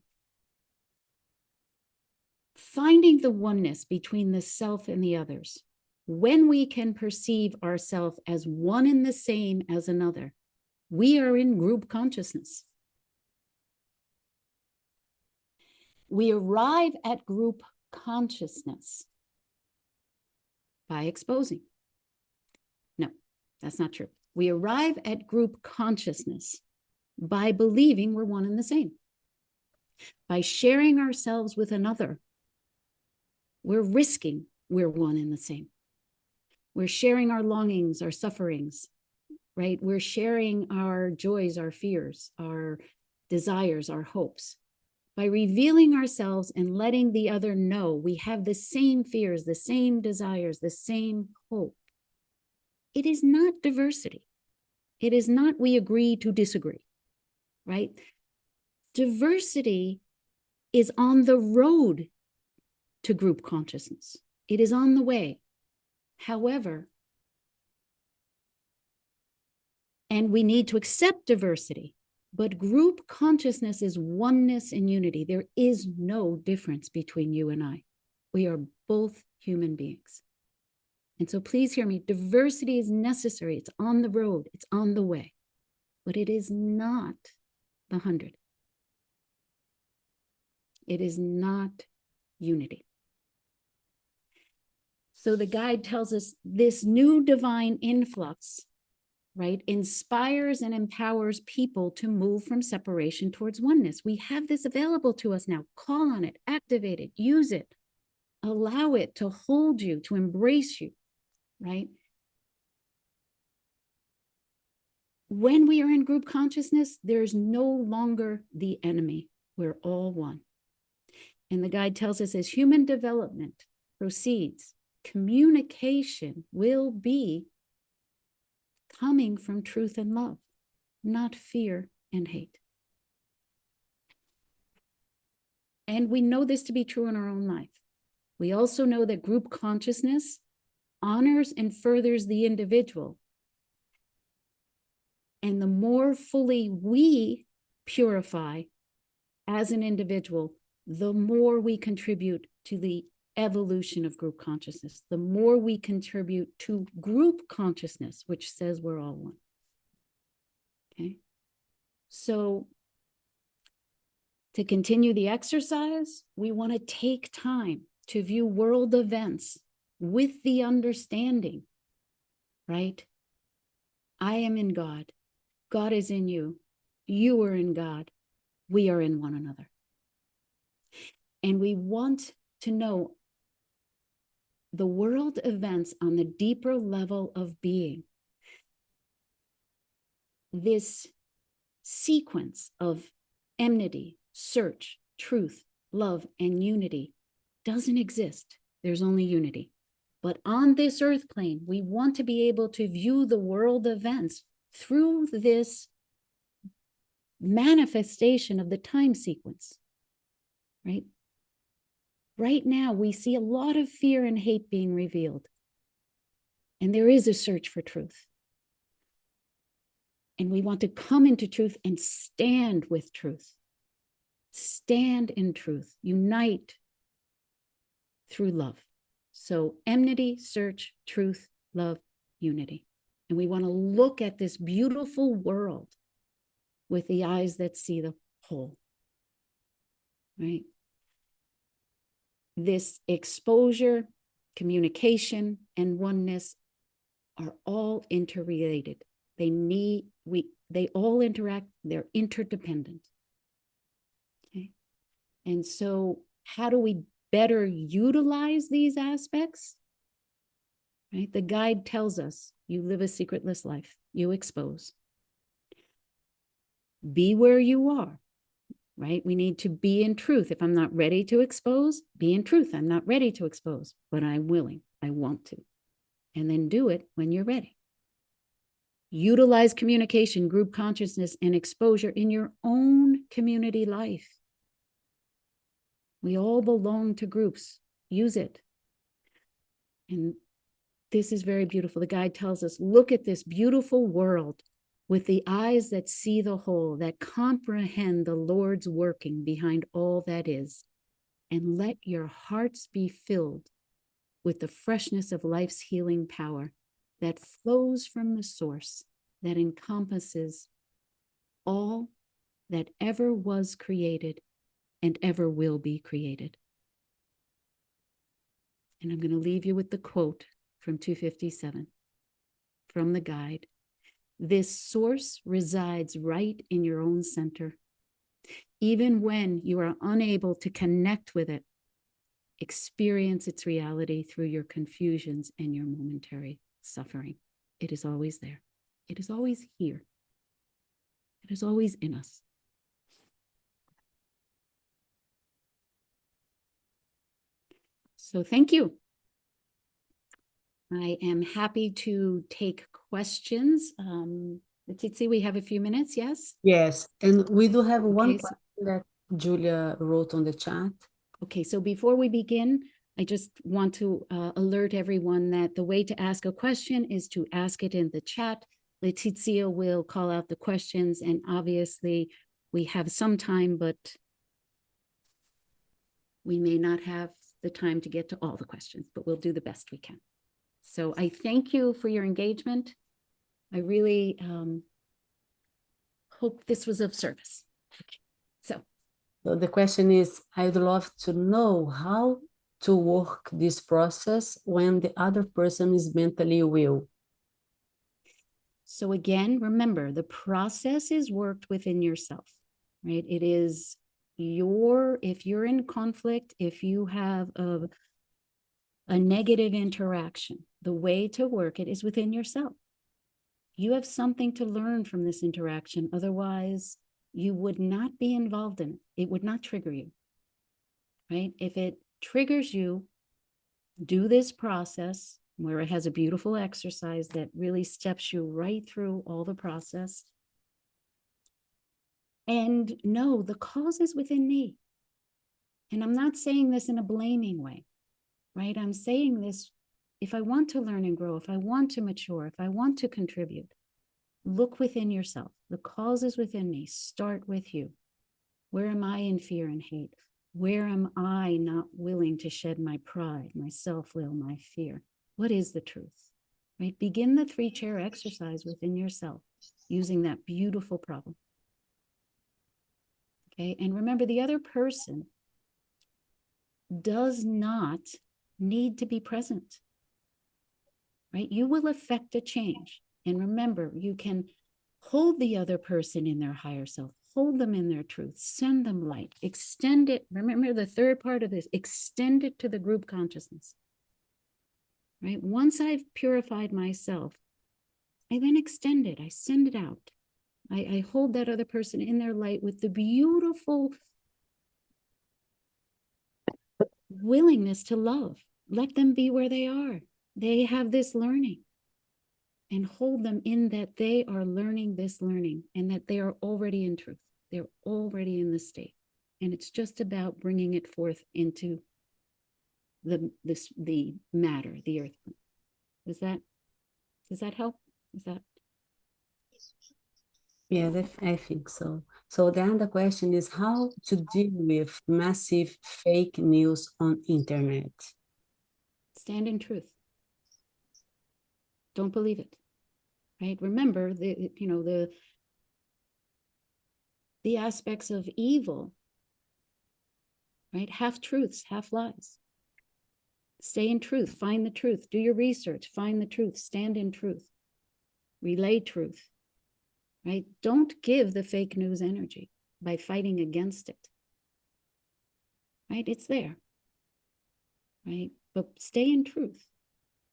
finding the oneness between the self and the others, when we can perceive ourselves as one and the same as another, we are in group consciousness. We arrive at group consciousness by exposing. No, that's not true. We arrive at group consciousness by believing we're one and the same. By sharing ourselves with another, we're risking we're one and the same. We're sharing our longings, our sufferings, right? We're sharing our joys, our fears, our desires, our hopes. By revealing ourselves and letting the other know we have the same fears, the same desires, the same hope. It is not diversity. It is not we agree to disagree, right? Diversity is on the road to group consciousness. It is on the way. However, and we need to accept diversity, but group consciousness is oneness and unity. There is no difference between you and I. We are both human beings. And so please hear me, diversity is necessary. It's on the road, it's on the way, but it is not the 100. It is not unity. So the guide tells us this new divine influx, right, inspires and empowers people to move from separation towards oneness. We have this available to us now. Call on it, activate it, use it, allow it to hold you, to embrace you, right? When we are in group consciousness, there's no longer the enemy. We're all one. And the guide tells us as human development proceeds, communication will be coming from truth and love, not fear and hate. And we know this to be true in our own life. We also know that group consciousness honors and furthers the individual. And the more fully we purify as an individual, the more we contribute to the evolution of group consciousness, the more we contribute to group consciousness, which says we're all one. Okay. So to continue the exercise, we want to take time to view world events with the understanding, right? I am in God. God is in you. You are in God. We are in one another. And we want to know the world events on the deeper level of being. This sequence of enmity, search, truth, love, and unity doesn't exist. There's only unity. But on this earth plane, we want to be able to view the world events through this manifestation of the time sequence, right? Right now, we see a lot of fear and hate being revealed. And there is a search for truth. And we want to come into truth and stand with truth. Stand in truth. Unite through love. So enmity, search, truth, love, unity. And we want to look at this beautiful world with the eyes that see the whole, right? This exposure, communication, and oneness are all interrelated. They all interact, they're interdependent. Okay. And so how do we better utilize these aspects? Right? The guide tells us you live a secretless life, you expose. Be where you are, right? We need to be in truth. If I'm not ready to expose, be in truth. I'm not ready to expose, but I'm willing, I want to. And then do it when you're ready. Utilize communication, group consciousness, and exposure in your own community life. We all belong to groups. Use it. And this is very beautiful. The guide tells us, look at this beautiful world with the eyes that see the whole, that comprehend the Lord's working behind all that is, and let your hearts be filled with the freshness of life's healing power that flows from the source that encompasses all that ever was created and ever will be created. And I'm going to leave you with the quote from 257 from the guide. This source resides right in your own center. Even when you are unable to connect with it, experience its reality through your confusions and your momentary suffering. It is always there. It is always here. It is always in us. So thank you. I am happy to take questions. Letizia, we have a few minutes, yes? Yes, and we do have one Okay, so- question that Julia wrote on the chat. Okay, so before we begin, I just want to alert everyone that the way to ask a question is to ask it in the chat. Letizia will call out the questions, and obviously we have some time, but we may not have the time to get to all the questions, but we'll do the best we can. So I thank you for your engagement. I really hope this was of service. So The question is, I'd love to know how to work this process when the other person is mentally ill. So again, remember, the process is worked within yourself, right? It is if you're in conflict, if you have a negative interaction, the way to work it is within yourself. You have something to learn from this interaction. Otherwise, you would not be involved in it. It would not trigger you, right? If it triggers you, do this process where it has a beautiful exercise that really steps you right through all the process. And no, the cause is within me. And I'm not saying this in a blaming way, right? I'm saying this, if I want to learn and grow, if I want to mature, if I want to contribute, look within yourself. The cause is within me. Start with you. Where am I in fear and hate? Where am I not willing to shed my pride, my self-will, my fear? What is the truth? Right? Begin the 3-chair exercise within yourself using that beautiful problem. Okay, and remember, the other person does not need to be present, right? You will affect a change. And remember, you can Hold the other person in their higher self. Hold them in their truth. Send them light. Extend it. Remember the third part of this. Extend it to the group consciousness. Right? Once I've purified myself, I then extend it. I send it out. I hold that other person in their light with the beautiful willingness to love. Let them be where they are. They have this learning. And hold them in that they are learning this learning and that they are already in truth. They're already in the state. And it's just about bringing it forth into the matter, the earth. Does that help? Is that? Yeah, I think so. So then the question is how to deal with massive fake news on internet. Stand in truth. Don't believe it. Right? Remember the aspects of evil, right? Half truths, half lies. Stay in truth, find the truth, do your research, find the truth, stand in truth, relay truth, right? Don't give the fake news energy by fighting against it, right? It's there, right? But stay in truth,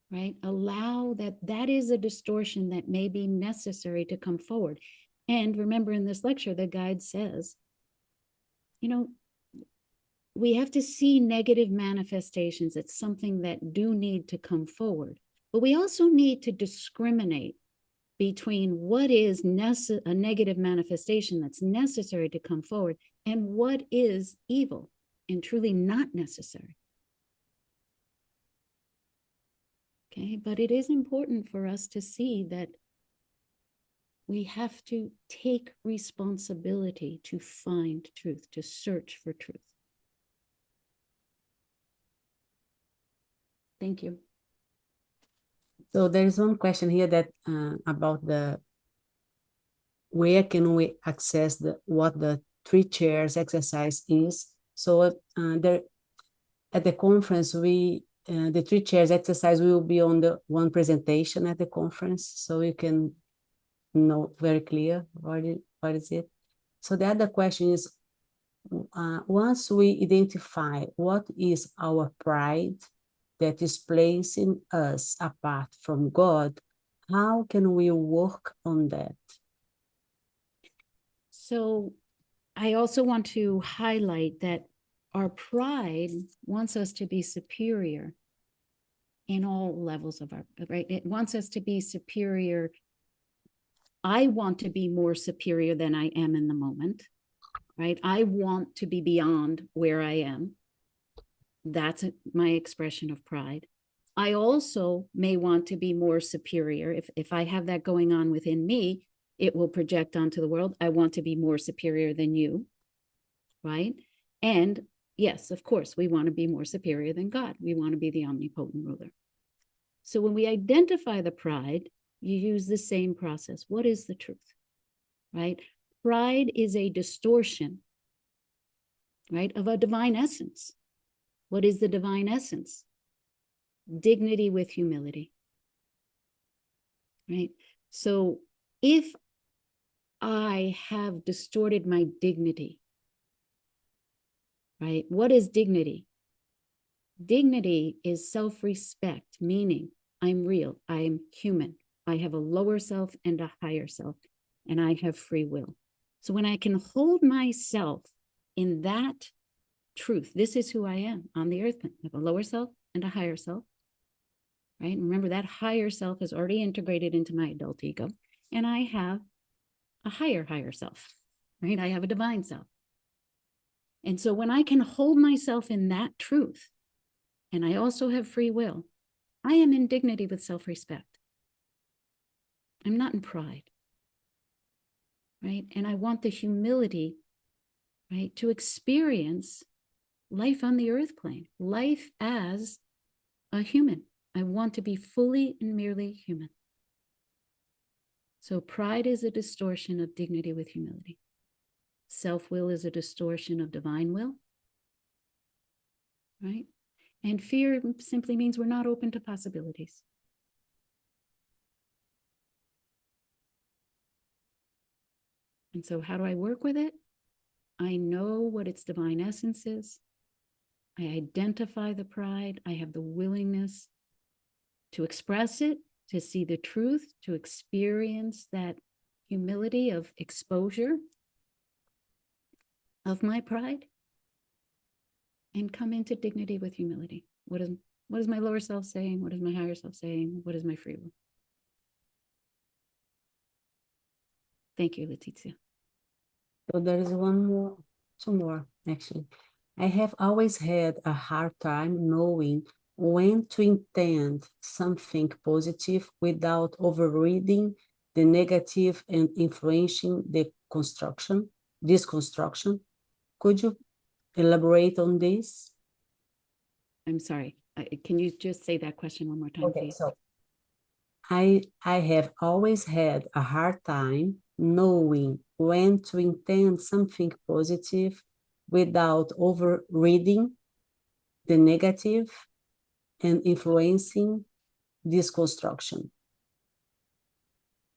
right? Allow that is a distortion that may be necessary to come forward. And remember in this lecture, the guide says, we have to see negative manifestations. It's something that do need to come forward. But we also need to discriminate between what is a negative manifestation that's necessary to come forward and what is evil and truly not necessary. Okay, but it is important for us to see that we have to take responsibility to find truth, to search for truth. Thank you. So there is one question here that about where can we access what the 3 chairs exercise is. So there at the conference, the 3 chairs exercise will be on the one presentation at the conference, so you can know very clear what is it. So the other question is, once we identify what is our pride that is placing us apart from God, how can we work on that? So I also want to highlight that our pride wants us to be superior in all levels of our, right? It wants us to be superior. I want to be more superior than I am in the moment, right? I want to be beyond where I am. That's my expression of pride. I also may want to be more superior. If I have that going on within me, it will project onto the world. I want to be more superior than you, right? And yes, of course, we want to be more superior than God. We want to be the omnipotent ruler. So when we identify the pride, you use the same process. What is the truth, right? Pride is a distortion, right, of a divine essence. What is the divine essence? Dignity with humility, right? So if I have distorted my dignity, right? What is dignity? Dignity is self-respect, meaning I'm real, I'm human. I have a lower self and a higher self, and I have free will. So when I can hold myself in that truth, this is who I am on the earth. I have a lower self and a higher self, right? And remember that higher self is already integrated into my adult ego, and I have a higher self, right? I have a divine self. And so when I can hold myself in that truth, and I also have free will, I am in dignity with self-respect. I'm not in pride, right? And I want the humility, right, to experience life on the earth plane, life as a human. I want to be fully and merely human. So pride is a distortion of dignity with humility. Self-will is a distortion of divine will, right? And fear simply means we're not open to possibilities. And so how do I work with it? I know what its divine essence is. I identify the pride. I have the willingness to express it, to see the truth, to experience that humility of exposure of my pride, and come into dignity with humility. What is my lower self saying? What is my higher self saying? What is my free will? Thank you, Leticia. So there is two more, actually. I have always had a hard time knowing when to intend something positive without overreading the negative and influencing the this construction. Could you elaborate on this? I'm sorry. Can you just say that question one more time, Okay, please? so I have always had a hard time knowing when to intend something positive without overreading the negative and influencing this construction.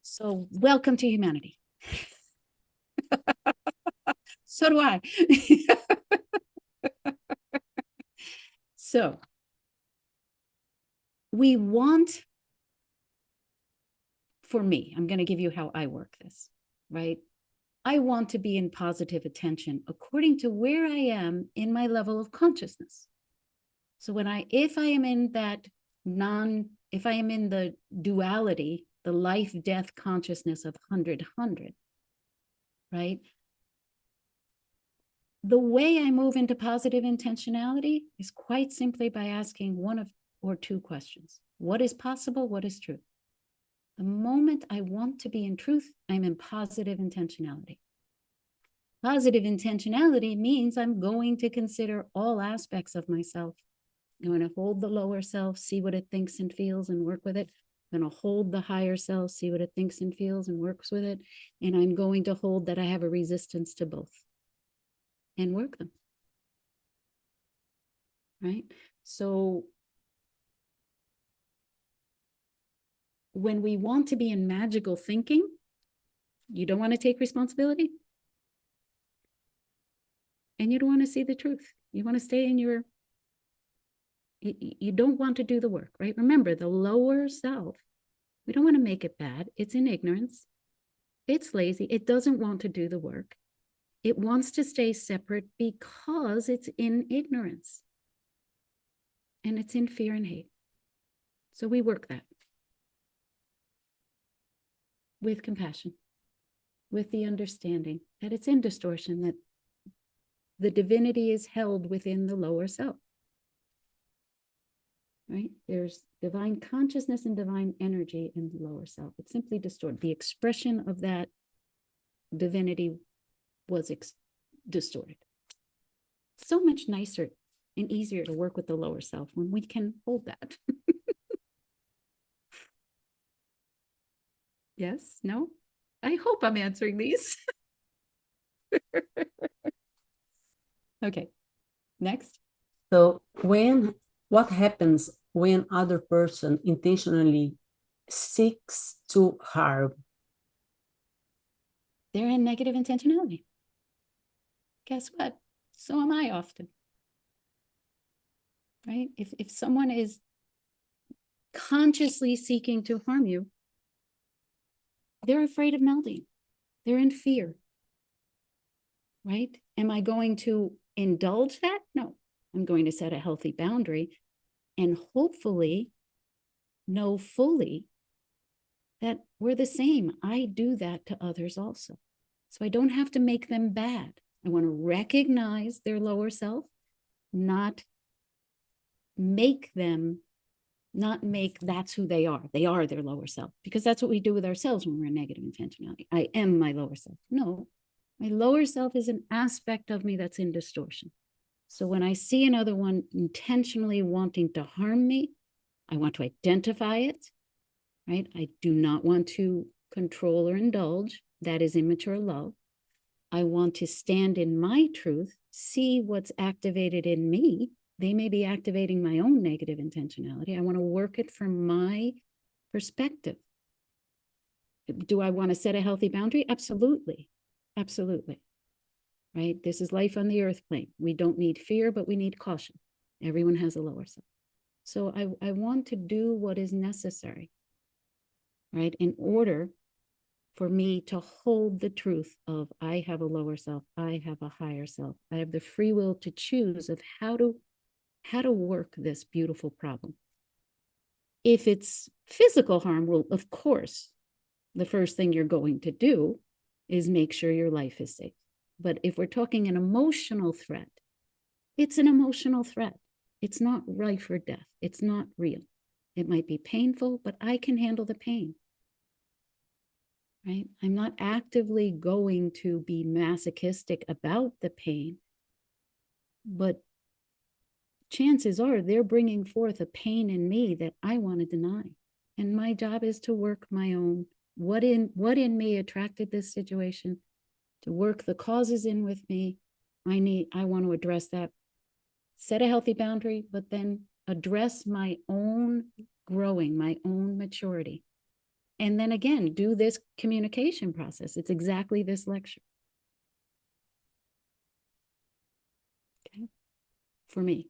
So welcome to humanity. So do I. So we want, for me, I'm going to give you how I work this, right? I want to be in positive attention according to where I am in my level of consciousness. So if I am in the duality, the life-death consciousness of 100, right? The way I move into positive intentionality is quite simply by asking one or two questions. What is possible? What is true? The moment I want to be in truth, I'm in positive intentionality. Positive intentionality means I'm going to consider all aspects of myself. I'm going to hold the lower self, see what it thinks and feels, and work with it. I'm going to hold the higher self, see what it thinks and feels, and works with it. And I'm going to hold that I have a resistance to both and work them. Right? So when we want to be in magical thinking, you don't want to take responsibility. And you don't want to see the truth. You want to stay in you don't want to do the work, right? Remember, the lower self, we don't want to make it bad. It's in ignorance. It's lazy. It doesn't want to do the work. It wants to stay separate because it's in ignorance. And it's in fear and hate. So we work that with compassion, with the understanding that it's in distortion, that the divinity is held within the lower self. Right? There's divine consciousness and divine energy in the lower self. It's simply distorted. The expression of that divinity was distorted. So much nicer and easier to work with the lower self when we can hold that. Yes? No? I hope I'm answering these. Okay. Next. So what happens when other person intentionally seeks to harm? They're in negative intentionality. Guess what? So am I often. Right? If someone is consciously seeking to harm you, they're afraid of melding. They're in fear. Right? Am I going to indulge that? No. I'm going to set a healthy boundary and hopefully know fully that we're the same. I do that to others also. So I don't have to make them bad. I want to recognize their lower self, not make that's who they are. They are their lower self, because that's what we do with ourselves when we're in negative intentionality. I am my lower self. No, my lower self is an aspect of me that's in distortion. So when I see another one intentionally wanting to harm me, I want to identify it, right? I do not want to control or indulge. That is immature love. I want to stand in my truth, see what's activated in me. They may be activating my own negative intentionality. I want to work it from my perspective. Do I want to set a healthy boundary? Absolutely. Absolutely. Right? This is life on the earth plane. We don't need fear, but we need caution. Everyone has a lower self. So I want to do what is necessary, right? In order for me to hold the truth of I have a lower self, I have a higher self. I have the free will to choose of how to work this beautiful problem. If it's physical harm, well, of course, the first thing you're going to do is make sure your life is safe. But if we're talking an emotional threat, it's an emotional threat. It's not life or death. It's not real. It might be painful, but I can handle the pain. Right? I'm not actively going to be masochistic about the pain, but chances are they're bringing forth a pain in me that I want to deny. And my job is to work my own, what in me attracted this situation, to work the causes in with me. I want to address that, set a healthy boundary, but then address my own growing, my own maturity. And then again, do this communication process. It's exactly this lecture. Okay. For me.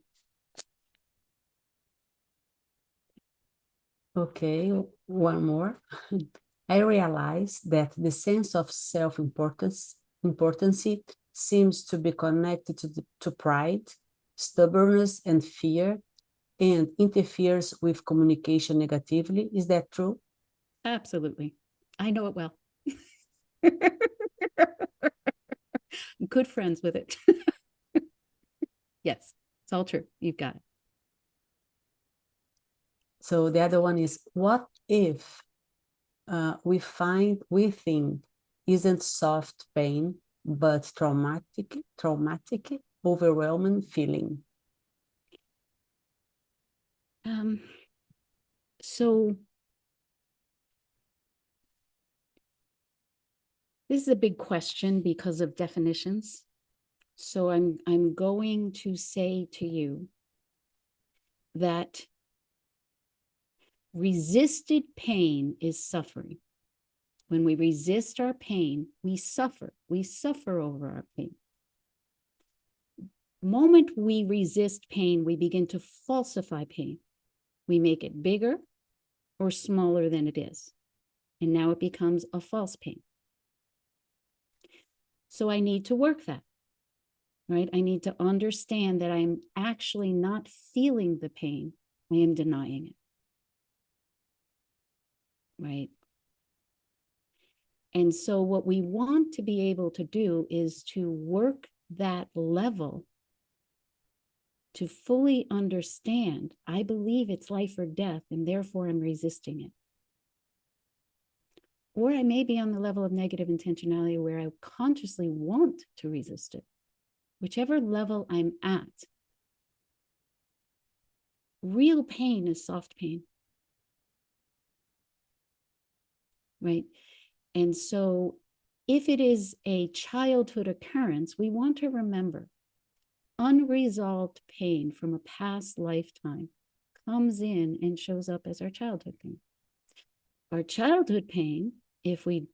Okay, one more. I realize that the sense of self-importance seems to be connected to pride, stubbornness, and fear, and interferes with communication negatively. Is that true? Absolutely. I know it well. Good friends with it. Yes, it's all true. You've got it. So the other one is, what if we find within isn't soft pain, but traumatic, overwhelming feeling? So this is a big question because of definitions. So I'm going to say to you that resisted pain is suffering. When we resist our pain, we suffer. We suffer over our pain. Moment we resist pain, we begin to falsify pain. We make it bigger or smaller than it is. And now it becomes a false pain. So I need to work that, right? I need to understand that I'm actually not feeling the pain. I am denying it, right? And so what we want to be able to do is to work that level to fully understand, I believe it's life or death, and therefore I'm resisting it. Or I may be on the level of negative intentionality where I consciously want to resist it. Whichever level I'm at, real pain is soft pain, right? And so if it is a childhood occurrence, we want to remember unresolved pain from a past lifetime comes in and shows up as our childhood pain. Our childhood pain, if we,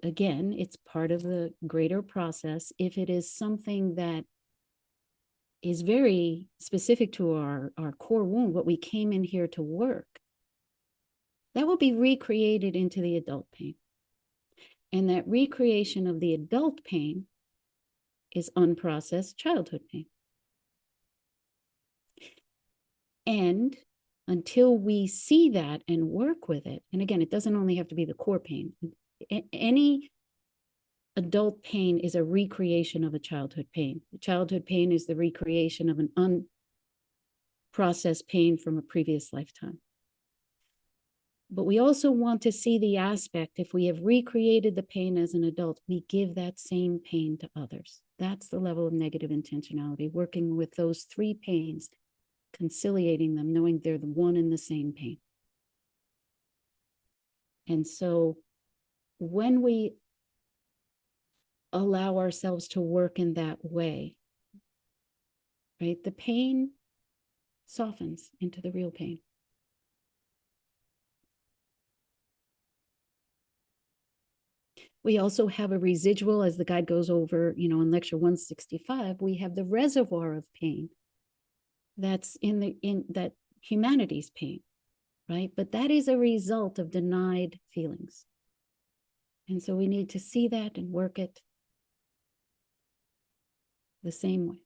again, it's part of the greater process. If it is something that is very specific to our core wound, what we came in here to work, that will be recreated into the adult pain. And that recreation of the adult pain is unprocessed childhood pain. And until we see that and work with it, and again, it doesn't only have to be the core pain. Any adult pain is a recreation of a childhood pain. The childhood pain is the recreation of an unprocessed pain from a previous lifetime. But we also want to see the aspect, if we have recreated the pain as an adult, we give that same pain to others. That's the level of negative intentionality, working with those three pains, conciliating them, knowing they're the one and the same pain. And so when we allow ourselves to work in that way, right, the pain softens into the real pain. We also have a residual, as the guide goes over, in lecture 165, we have the reservoir of pain that's in that humanity's pain, right? But that is a result of denied feelings. And so we need to see that and work it the same way.